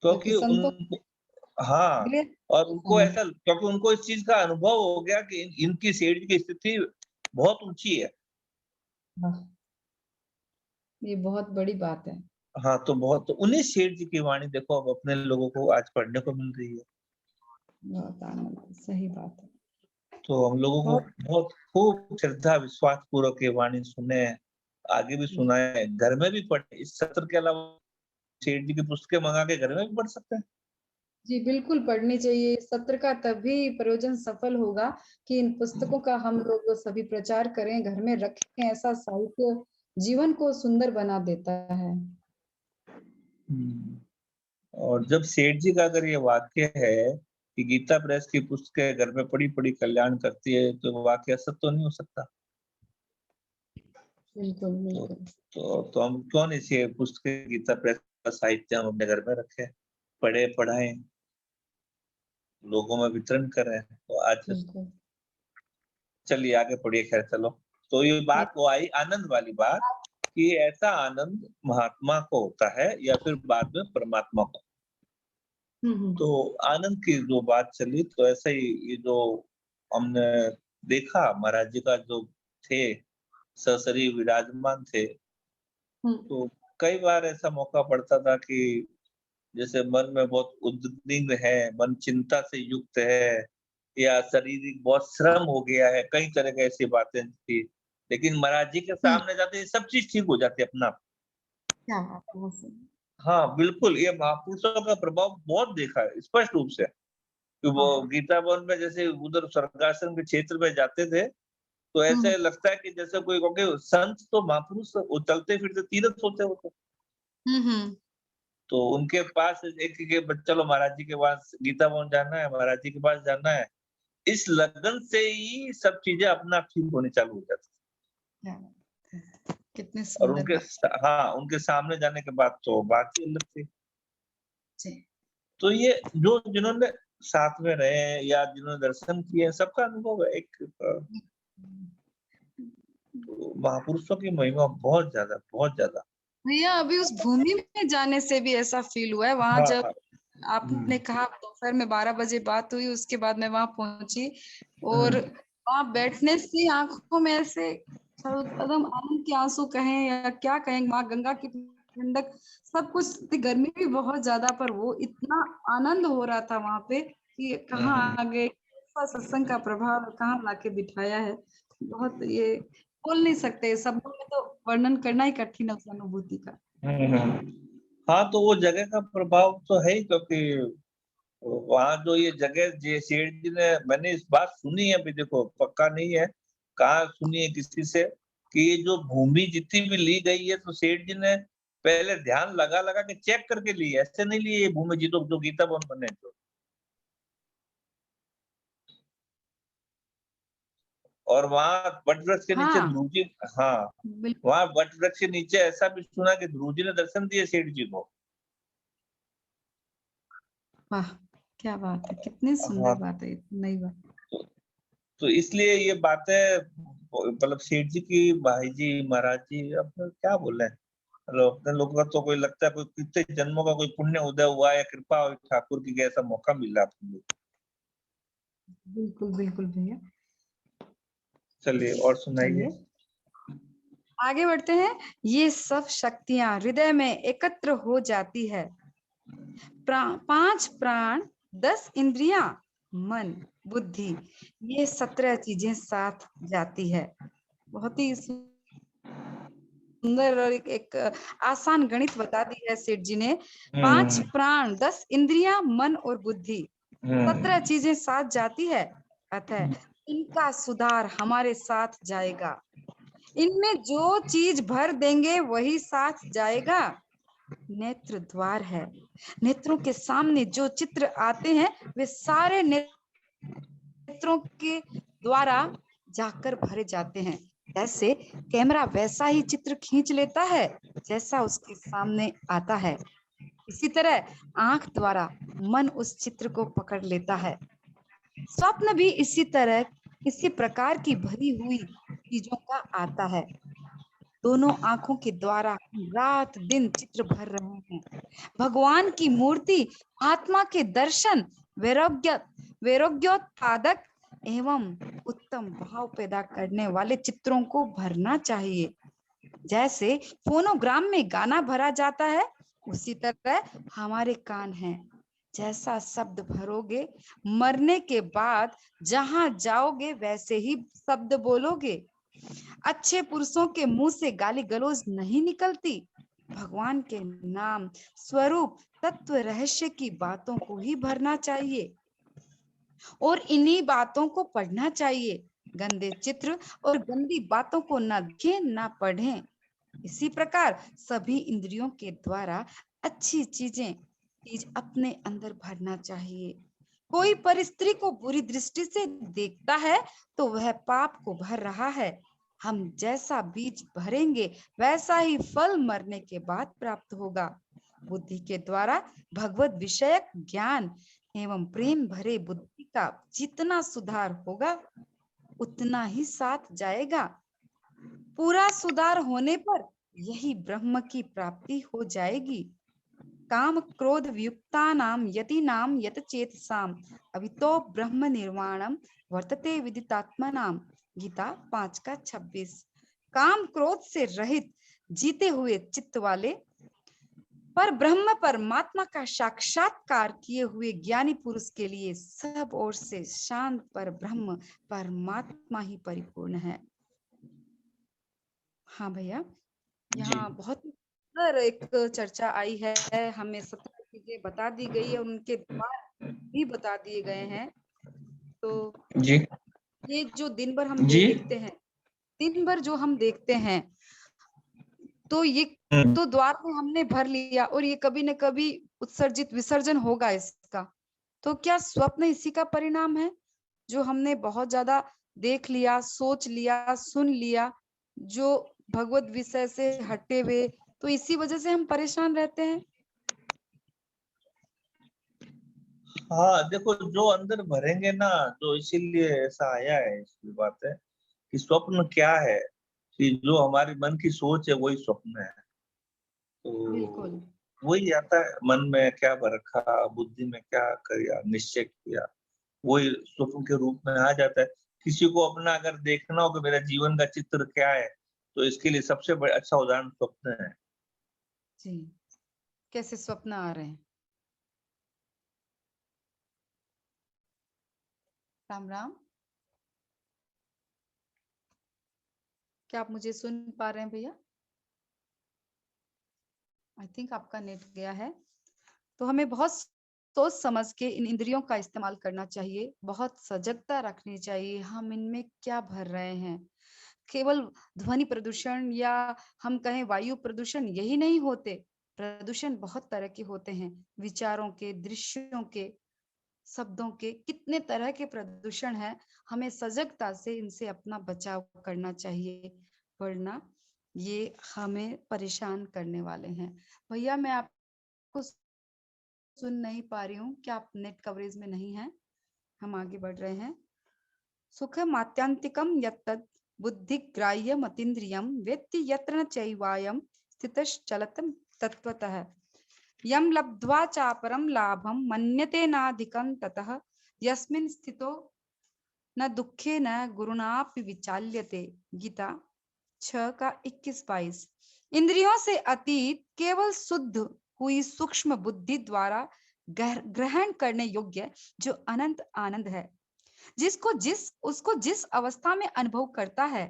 क्योंकि उनको, हाँ, और उनको ऐसा, क्योंकि उनको इस चीज का अनुभव हो गया कि इनकी सेठ जी की स्थिति बहुत ऊंची है। ये बहुत बड़ी बात है। हाँ, तो बहुत तो उन्हीं सेठ जी की वाणी देखो अब अपने लोगों को आज पढ़ने को मिल रही है। बहुत आनंद, सही बात है। तो हम लोगों को बहुत बहुत खूब श्रद्धा विश्वास पूर्वक ये वाणी सुने, आगे भी सुनाए, घर में भी पढ़े। इस सत्र के अलावा सेठ जी की पुस्तकें मंगा के घर में भी पढ़ सकते हैं। जी, बिल्कुल पढ़नी चाहिए। इस सत्र का तभी प्रयोजन सफल होगा कि इन पुस्तकों का हम लोग सभी प्रचार करें, घर में रखें। ऐसा साहित्य जीवन को सुंदर बना देता है। और जब सेठ जी का अगर ये वाक्य है कि गीता प्रेस की पुस्तकें घर में पढ़ी-पढ़ी कल्याण करती है, तो वो वाक्य असत्य तो नहीं हो सकता। बिल्कुल, तो बिल्कुल। तो हम क्यों नहीं इसे पुस्तकें गीता प्रेस का साहित्य हम अपने घर में रखें, पढ़े पढ़ाएं, लोगों में वितरण करें। तो आज बिल्कुल। चलिए आगे पढ़िए, खैर चलो। तो ये बात वो आई आनंद वाली बात कि ऐसा आनंद महात्मा को होता है या फिर बाद में परमात्मा को। तो आनंद की जो बात चली तो ऐसा ही ये जो हमने देखा महाराज जी का जो थे सशरीर विराजमान थे, तो कई बार ऐसा मौका पड़ता था कि जैसे मन में बहुत उद्विग्न है, मन चिंता से युक्त है या शारीरिक बहुत श्रम हो गया है, कई तरह की ऐसी बातें थी। लेकिन महाराज जी के सामने जाते ही सब चीज़ ठीक हो जाती है अपना आप। क्या बात है, बहुत सही। हाँ, बिल्कुल, ये महापुरुषों का प्रभाव बहुत देखा है स्पष्ट रूप से। कि वो हाँ। गीता भवन में जैसे उधर स्वर्गाश्रम के क्षेत्र में जाते थे, तो ऐसे लगता है कि जैसे कोई क्योंकि संत तो महापुरुष वो चलते-फिरते तीर्थ होते वो तो। तो उनके पास एक के चलो महाराज जी के पास गीता भवन जाना है, महाराज जी के पास जाना है। इस लगन से ही सब चीज़ें अपने आप ठीक होनी चालू हो जाती हैं। क्या बात है। कितनी और सुंदर बात। हाँ, उनके सामने जाने के बाद तो बात ही अलग थी। जी। तो ये जो जिन्होंने साथ में रहे हैं या जिन्होंने दर्शन किए हैं, सबका अनुभव है एक तो महापुरुषों की महिमा बहुत ज़्यादा। भैया अभी उस भूमि में जाने से भी ऐसा फील हुआ है। वहां हाँ, जब हाँ। आपने कहा दोपहर में 12 बजे बात हुई, उसके बाद मैं वहां पहुंची और हुँ। वहां बैठने से आंखों में ऐसे एकदम आनंद के आंसू कहें या क्या कहें, माँ गंगा की ठंडक सब कुछ थी। गर्मी भी बहुत ज्यादा, पर वो इतना आनंद हो रहा था वहां पे कि कहाँ आ गए, कैसा सत्संग का प्रभाव कहाँ लाके बिठाया है। बहुत ये बोल नहीं सकते, शब्दों में तो वर्णन करना ही कठिन है उस अनुभूति का। हाँ, तो वो जगह का प्रभाव तो है ही क्योंकि वहाँ जो ये जगह जे सेठ जी ने मैंने इस बात सुनी है अभी देखो पक्का नहीं है, कहाँ सुनी है किसी से कि ये जो भूमि जितनी भी ली गई है तो सेठ जी ने पहले ध्यान लगा-लगा के चेक करके ली है, ऐसे नहीं ली ये भूमि जी जो गीता भवन बने जो। और वहाँ वटवृक्ष के नीचे हाँ, ध्रुव जी हाँ, बिल्कुल। वहाँ वटवृक्ष के नीचे ऐसा भी सुना कि ध्रुव जी ने दर्शन दिए सेठ जी को। वाह! क्या बात है, कितनी सुंदर हाँ, बात है, ये तो नई बात। तो तो इसलिए ये बातें मतलब सेठ जी की, भाई जी, महाराज जी अब क्या बोले? मतलब अपने लोगों का तो कोई लगता है कोई कितने जन्मों का कोई पुण्य उदय हुआ है या कृपा हुई ठाकुर की कि ऐसा मौका मिला आपको। बिल्कुल, बिल्कुल भैया। चलिए और सुनाइए। चलिए, आगे बढ़ते हैं। ये सब शक्तियाँ हृदय में एकत्र हो जाती है। 5 प्राण, 10 इंद्रियाँ, मन, बुद्धि, ये 17 चीजें साथ जाती है। बहुत ही सुंदर और एक आसान गणित बता दी है सेठ जी ने। 5 हुँ, प्राण, 10 इंद्रियाँ, मन और बुद्धि, 17 हुँ, चीजें साथ जाती है, अतः इनका सुधार हमारे साथ जाएगा। इनमें जो चीज भर देंगे वही साथ जाएगा। नेत्र द्वार है। नेत्रों के सामने जो चित्र आते हैं वे सारे नेत्रों के द्वारा जाकर भरे जाते हैं। जैसे कैमरा वैसा ही चित्र खींच लेता है जैसा उसके सामने आता है। इसी तरह आंख द्वारा मन उस चित्र को पकड़ लेता है। स्वप्न भी इसी प्रकार की भरी हुई चीजों का आता है। दोनों आंखों के द्वारा हम रात दिन चित्र भर रहे हैं। भगवान की मूर्ति, आत्मा के दर्शन, वैराग्योत्पादक एवं उत्तम भाव पैदा करने वाले चित्रों को भरना चाहिए। जैसे फोनोग्राम में गाना भरा जाता है, उसी तरह हमारे कान हैं। जैसा शब्द भरोगे, मरने के बाद जहां जाओगे वैसे ही शब्द बोलोगे। अच्छे पुरुषों के मुंह से गाली गलौज नहीं निकलती। भगवान के नाम, स्वरूप, तत्व, रहस्य की बातों को ही भरना चाहिए और इन्हीं बातों को पढ़ना चाहिए। गंदे चित्र और गंदी बातों को न देखें न पढ़ें। इसी प्रकार सभी इंद्रियों के द्वारा अच्छी चीज अपने अंदर भरना चाहिए। कोई पर स्त्री को बुरी दृष्टि से देखता है तो वह पाप को भर रहा है। हम जैसा बीज भरेंगे वैसा ही फल मरने के बाद प्राप्त होगा। बुद्धि के द्वारा भगवत विषयक ज्ञान एवं प्रेम भरे बुद्धि का जितना सुधार होगा उतना ही साथ जाएगा। पूरा सुधार होने पर यही ब्रह्म की प्राप्ति हो जाएगी। काम क्रोध वियुक्तानाम यतीनाम यत चेतसाम अभितो ब्रह्म निर्वाणम वर्तते विदितात्मनाम। गीता 5:26। काम क्रोध से रहित जीते हुए चित्त वाले पर ब्रह्म परमात्मा का साक्षात्कार किए हुए ज्ञानी पुरुष के लिए सब ओर से शांत पर ब्रह्म परमात्मा ही परिपूर्ण है। हाँ भैया, यहाँ बहुत सुंदर एक चर्चा आई है। हमें सब चीजें बता दी गई है, उनके द्वार भी बता दिए गए हैं। तो जी ये जो दिन भर हम जी देखते हैं, दिन भर जो हम देखते हैं, तो ये तो द्वार में हमने भर लिया और ये कभी न कभी उत्सर्जित विसर्जन होगा इसका। तो क्या स्वप्न इसी का परिणाम है? जो हमने बहुत ज्यादा देख लिया, सोच लिया, सुन लिया, जो भगवत विषय से हटे हुए, तो इसी वजह से हम परेशान रहते हैं। हाँ, देखो जो अंदर भरेंगे ना, तो इसीलिए ऐसा आया है। इसलिए बात है कि स्वप्न क्या है, कि जो हमारे मन की सोच है वही स्वप्न है। बिल्कुल। तो वही आता है, मन में क्या भर रखा, बुद्धि में क्या किया, निश्चय किया, वही स्वप्न के रूप में आ जाता है। किसी को अपना अगर देखना हो कि मेरा जीवन का चित्र क्या है, तो इसके लिए सबसे अच्छा उदाहरण स्वप्न है। जी, कैसे स्वप्न आ रहे हैं। राम राम, क्या आप मुझे सुन पा रहे हैं भैया? आई थिंक आपका नेट गया है। तो हमें बहुत सोच समझ के इन इंद्रियों का इस्तेमाल करना चाहिए, बहुत सजगता रखनी चाहिए। हम इनमें क्या भर रहे हैं? केवल ध्वनि प्रदूषण या हम कहें वायु प्रदूषण यही नहीं होते। प्रदूषण बहुत तरह के होते हैं, विचारों के, दृश्यों के, शब्दों के, कितने तरह के प्रदूषण है। हमें सजगता से इनसे अपना बचाव करना चाहिए, वरना ये हमें परेशान करने वाले हैं। भैया मैं आपको सुन नहीं पा रही हूँ, क्या आप नेट कवरेज में नहीं है? हम आगे बढ़ रहे हैं। सुख मात्यांतिकम यत्तद् बुद्धिग्राह्य मतीन्द्रियम वेत्ति यत्र न चैवायम स्थितश्चलतं तत्त्वतः यम लब्ध्वा चापरम लाभम मन्यते नाधिकं ततः यस्मिन् स्थितो न दुखे न गुरुणापि विचाल्यते। गीता 6:21-22। इंद्रियों से अतीत केवल शुद्ध हुई सूक्ष्म बुद्धि द्वारा ग्रहण करने योग्य जो अनंत आनंद है, उसको जिस अवस्था में अनुभव करता है,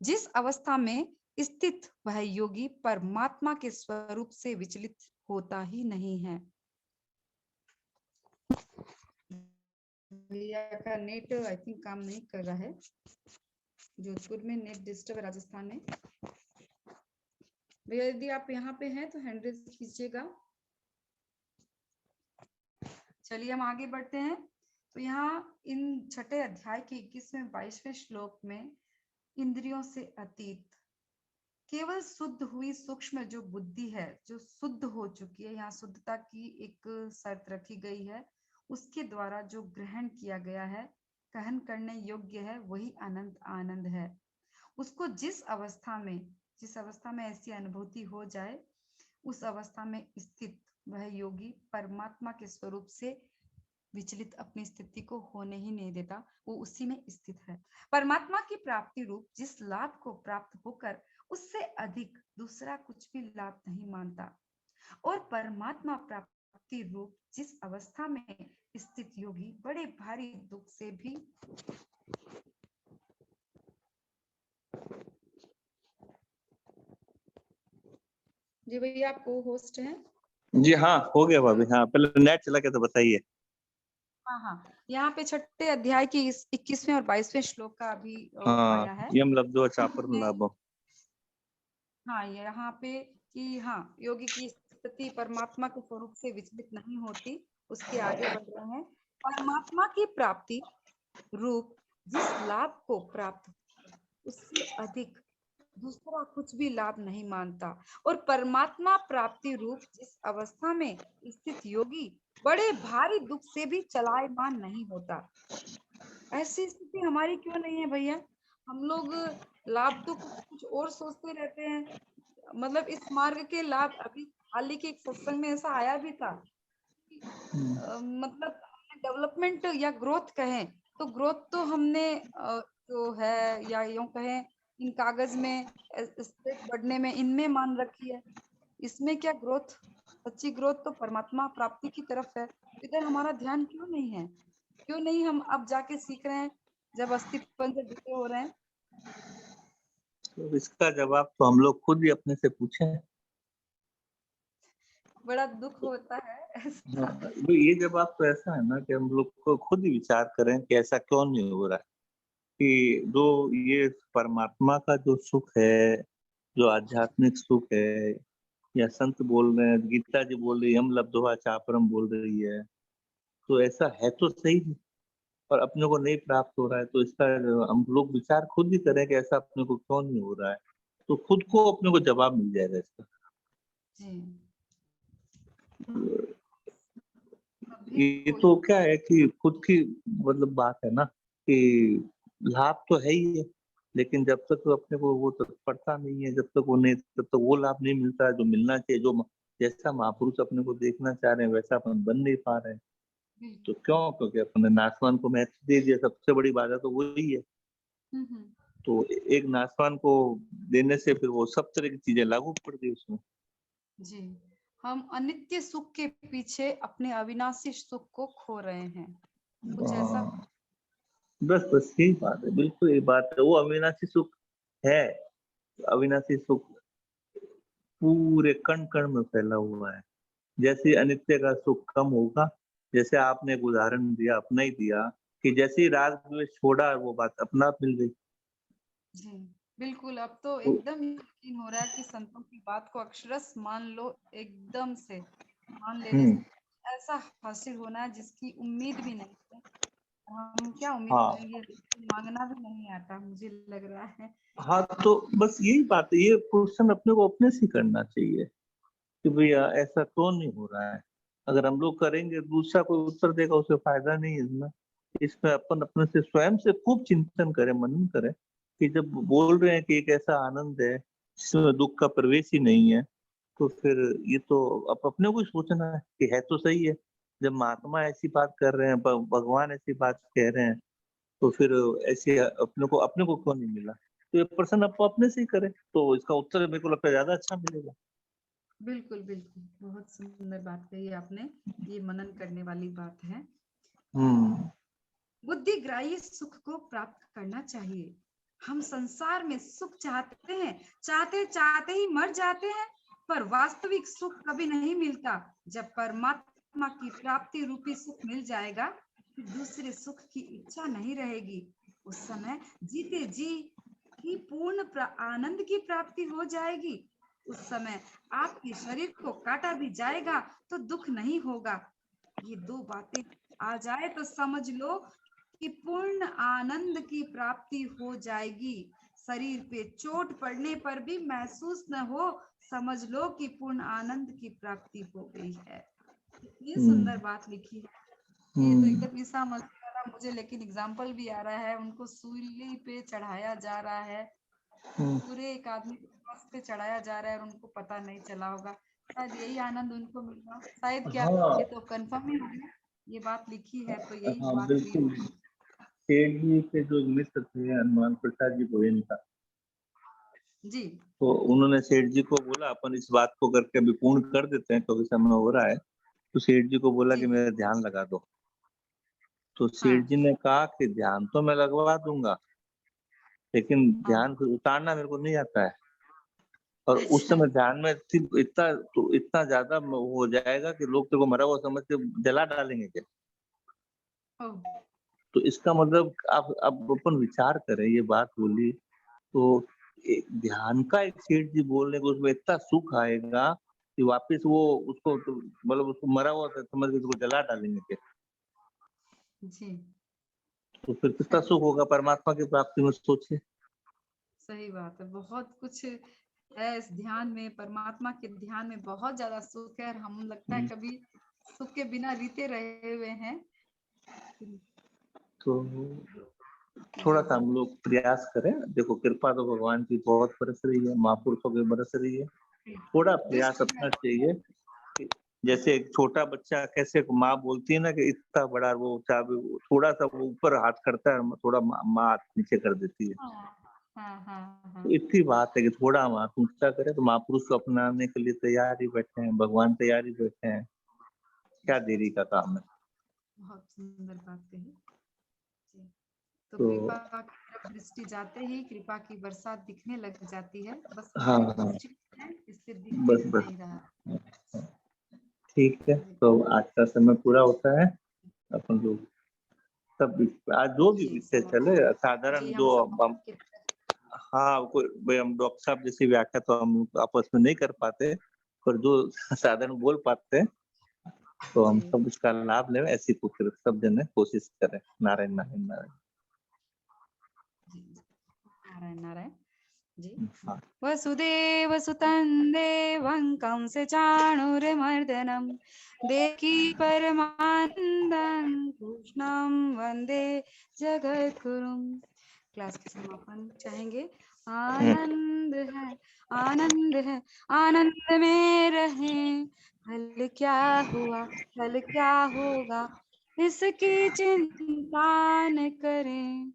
जिस अवस्था में स्थित वह योगी परमात्मा के स्वरूप से विचलित होता ही नहीं है। भैया का नेट आई थिंक काम नहीं कर रहा है। जोधपुर में नेट डिस्टर्ब है, राजस्थान में। भैया यदि आप यहाँ पे हैं तो हैंड रेज कीजिएगा। चलिए हम आगे बढ़ते हैं। तो यहाँ इन छठे अध्याय के 21वें 22वें श्लोक में इंद्रियों से अतीत केवल शुद्ध हुई सूक्ष्म जो बुद्धि है, जो शुद्ध हो चुकी है, यहाँ शुद्धता की एक शर्त रखी गई है, उसके द्वारा जो ग्रहण किया गया है, कहन करने योग्य है, वही अनंत आनंद है। उसको जिस अवस्था में ऐसी अनुभूति हो जाए, उस अवस्था में स्थित वह योगी परमात्मा के स्वरूप से विचलित अपनी स्थिति को होने ही नहीं देता, वो उसी में स्थित है। परमात्मा की प्राप्ति रूप जिस लाभ को प्राप्त होकर उससे अधिक दूसरा कुछ भी लाभ नहीं मानता और परमात्मा प्राप्ति रूप जिस अवस्था में स्थित योगी बड़े भारी दुख से भी जी भैया आप को होस्ट हैं। जी हाँ, हो गया भाभी। हाँ, पहले नेट चला गया तो बताइए। हाँ, यहाँ पे छठे अध्याय की 21वें और 22वें श्लोक का अभी हाँ, आया है। यम लब्धो चापर लाभो। हाँ, यहाँ पे कि हाँ योगी की स्थिति परमात्मा के स्वरूप से विचलित नहीं होती, उसके आगे बढ़ रहे हैं। परमात्मा की प्राप्ति रूप जिस लाभ को प्राप्त उससे अधिक दूसरा कुछ भी लाभ नहीं मानता और परमात्मा प्राप्ति रूप जिस अवस्था में स्थित योगी बड़े भारी दुख से भी चलायमान नहीं होता। ऐसी स्थिति हमारी क्यों नहीं है भैया? हम लोग लाभ तो कुछ और सोचते रहते हैं। मतलब इस मार्ग के लाभ अभी हाल ही के एक सत्संग में ऐसा आया भी था कि मतलब डेवलपमेंट या ग्रोथ कहें तो ग्रोथ तो हमने जो है या यूं कहें इन कागज में स्टेट बढ़ने में इनमें मान रखी है। इसमें क्या ग्रोथ, सच्ची ग्रोथ तो परमात्मा प्राप्ति की तरफ है। इधर हमारा ध्यान क्यों नहीं है? क्यों नहीं हम अब जाके सीख रहे हैं जब अस्थिपन से जुड़े हो रहे हैं? तो इसका जवाब तो हम लोग खुद ही अपने से पूछें। बड़ा दुख होता है ऐसा। हाँ, तो ये जवाब तो ऐसा है ना कि हम लोग को खुद ही विचार करें कि ऐसा क्यों नहीं हो रहा है कि जो ये परमात्मा का जो सुख है, जो आध्यात्मिक सुख है, या संत बोल रहे हैं, गीता जी बोल रही है, हम लब्धवा चापरम बोल रही है, तो ऐसा है तो सही है और अपने को नहीं प्राप्त हो रहा है। तो इसका हम लोग विचार खुद ही करें कि ऐसा अपने को क्यों नहीं हो रहा है, तो खुद को अपने को जवाब मिल जाएगा इसका। जी ये तो क्या है कि खुद की मतलब बात है ना कि लाभ तो है ही है, लेकिन जब तक अपने को वो तत्परता नहीं है, जब तक वो नहीं, तब तक वो लाभ नहीं मिलता है जो मिलना चाहिए। जो जैसा महापुरुष अपने को देखना चाह रहे हैं वैसा अपन बन नहीं पा रहे हैं। तो क्यों? क्योंकि अपने नासवान को महत्व दे दिया। सबसे बड़ी बात है तो वही है। हम्म। तो एक नासवान को देने से फिर वो सब तरह की चीजें लागू पड़ गई उसमें। जी हम अनित्य सुख के पीछे अपने अविनाशी सुख को खो रहे हैं, कुछ ऐसा। हाँ, बस बस यही बात है, बिल्कुल यही बात है। वो अविनाशी सुख है, अविनाशी सुख पूरे कण कण में फैला हुआ है। जैसे अनित्य का सुख कम होगा, जैसे आपने एक उदाहरण दिया, अपना ही दिया कि जैसे ही राग द्वेष छोड़ा वो बात अपना आप मिल गई। जी बिल्कुल, अब तो तो एकदम यकीन हो रहा है कि संतों की बात को अक्षरश मान लो, एकदम से मान लेने से ऐसा हासिल होना है जिसकी उम्मीद भी नहीं है। हम क्या उम्मीद हाँ करेंगे, मांगना भी नहीं आता मुझे लग रहा है। हाँ, तो बस यही बात है, ये क्वेश्चन अपने को अपने से ही करना चाहिए कि भैया ऐसा क्यों नहीं हो रहा है। अगर हम लोग करेंगे, दूसरा कोई उत्तर देगा, उसे फायदा नहीं है इसमें। इसमें अपन अपने से स्वयं से खूब चिंतन करें, मनन करें कि जब बोल रहे हैं कि एक ऐसा आनंद है जिसमें दुख का प्रवेश ही नहीं है, तो फिर ये तो अब अपने को ही सोचना है कि है तो सही है। जब महात्मा ऐसी बात कर रहे हैं, भगवान ऐसी बात कह रहे हैं, तो फिर ऐसे अपने को क्यों नहीं मिला? तो ये प्रश्न आप अपने से ही करें तो इसका उत्तर मेरे को लगता है ज्यादा अच्छा मिलेगा। बिल्कुल बिल्कुल, बहुत सुंदर बात कही आपने, ये मनन करने वाली बात है। हम्म। बुद्धिग्राही सुख को प्राप्त करना चाहिए। हम संसार में सुख चाहते हैं, चाहते चाहते ही मर जाते हैं, पर वास्तविक सुख कभी नहीं मिलता। जब परमात्मा की प्राप्ति रूपी सुख मिल जाएगा, फिर दूसरे सुख की इच्छा नहीं रहेगी। उस समय जीते जी ही पूर्ण आनंद की प्राप्ति हो जाएगी। उस समय आपके शरीर को काटा भी जाएगा तो दुख नहीं होगा। ये दो बातें आ जाए तो समझ लो कि पूर्ण आनंद की प्राप्ति हो जाएगी। शरीर पे चोट पड़ने पर भी महसूस न हो, समझ लो कि पूर्ण आनंद की प्राप्ति हो गई है। इतनी सुंदर बात लिखी है, ये तो एकदम ईसा मसीह वाला मुझे लेकिन एग्जाम्पल भी आ रहा है। उनको सूली पे चढ़ाया जा रहा है, पूरे एक आदमी को क्रॉस पे चढ़ाया जा रहा है और उनको पता नहीं चला होगा। शायद यही आनंद उनको मिला, शायद क्या, हाँ ये तो कंफर्म ही होगा। ये बात लिखी है तो यही हाँ, बात हुई बिल्कुल। होगी। सेठ जी के जो मित्र थे हनुमान प्रसाद जी गोयन का, जी तो उन्होंने सेठ जी को बोला अपन इस बात को करके अभी पूर्ण कर देते हैं क्योंकि समय हो रहा है। तो सेठ जी को बोला जी कि मेरा ध्यान लगा दो। तो हाँ सेठ जी ने कहा कि ध्यान तो मैं लगवा दूंगा, लेकिन हाँ ध्यान को उतारना मेरे को नहीं आता है। और उस अच्छा समय ध्यान में सिर्फ इतना ज्यादा हो जाएगा कि लोग तेरे को मरा हुआ समझ के जला डालेंगे क्या। ओ तो इसका मतलब आप अब अपन विचार करें, ये बात बोली तो ध्यान का एक सेठ जी बोलने को उसमें इतना सुख आएगा कि वापस वो उसको तो मतलब उसको मरा हुआ था समझ के उसको जला डालेंगे क्या। जी तो फिर कितना सुख होगा परमात्मा की प्राप्ति में, सोचिए। सही बात है। बहुत कुछ है इस ध्यान में, परमात्मा के ध्यान में बहुत ज्यादा सुख है और हम लगता है कभी सुख के बिना रीते रहे हुए हैं। तो थोड़ा सा हम लोग प्रयास करें। देखो कृपा तो भगवान की बहुत बरस रही है, महापुरुषों की बरस रही है। थोड़ा प्रयास दृष्टि अपना चाहिए कि जैसे एक छोटा बच्चा कैसे माँ बोलती है ना कि इतना बड़ा वो चाहे थोड़ा सा वो ऊपर हाथ करता है, थोड़ा माँ हाथ नीचे कर देती है। हाँ हाँ हाँ तो हाँ इतनी बात है कि थोड़ा हम हाथ ऊंचा करें तो महापुरुष को अपनाने के लिए तैयार ही बैठे हैं, भगवान तैयार ही बैठे हैं। क्या देरी का काम है। बहुत सुंदर बात कही जी। तो तो कृपा की तरफ दृष्टि जाते ही कृपा की बरसात दिखने लग जाती है। बस हाँ हम हाँ, चिप हैं, इससे दिख बस बस नहीं रहा। ठीक है। जी तो आज का समय पूरा होता है। अपन लोग सब आज जो भी जी विषय चले समाप्त। साधारण जी हम जो हम, समाप्त की हाँ कोई भाई हम डॉक्टर साहब जैसी व्याख्या तो हम आपस में नहीं कर पाते, पर जो साधारण बोल पाते हैं तो हम जी सब उसका लाभ लें, ऐसी फिर सब जने कोशिश करें। नारायण नारायण नारायण। जी नारायण नारायण जी। हाँ वसुदेव सुतं देवं कंसचाणूरमर्दनं देवकी परमानन्दं कृष्णं वन्दे जगद्गुरुं। क्लास के समापन चाहेंगे। आनंद है आनंद है आनंद में रहें, कल क्या हुआ कल क्या होगा इसकी चिंता न करें।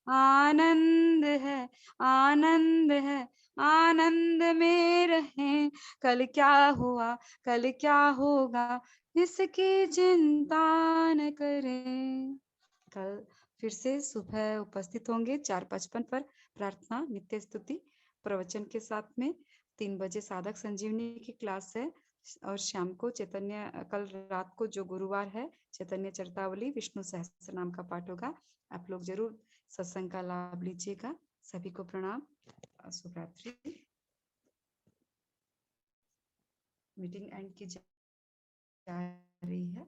आनंद है आनंद है आनंद में रहें, कल क्या हुआ कल क्या होगा इसकी चिंता न करें। कल फिर से सुबह उपस्थित होंगे 4:55 पर प्रार्थना नित्य स्तुति प्रवचन के साथ में। 3 बजे साधक संजीवनी की क्लास है और शाम को चैतन्य, कल रात को जो गुरुवार है चैतन्य चरतावली विष्णु सहस्त्र नाम का पाठ होगा। आप लोग जरूर सत्संग का लाभ लीजिएगा। सभी को प्रणाम, शुभ रात्रि। मीटिंग एंड की जा रही है।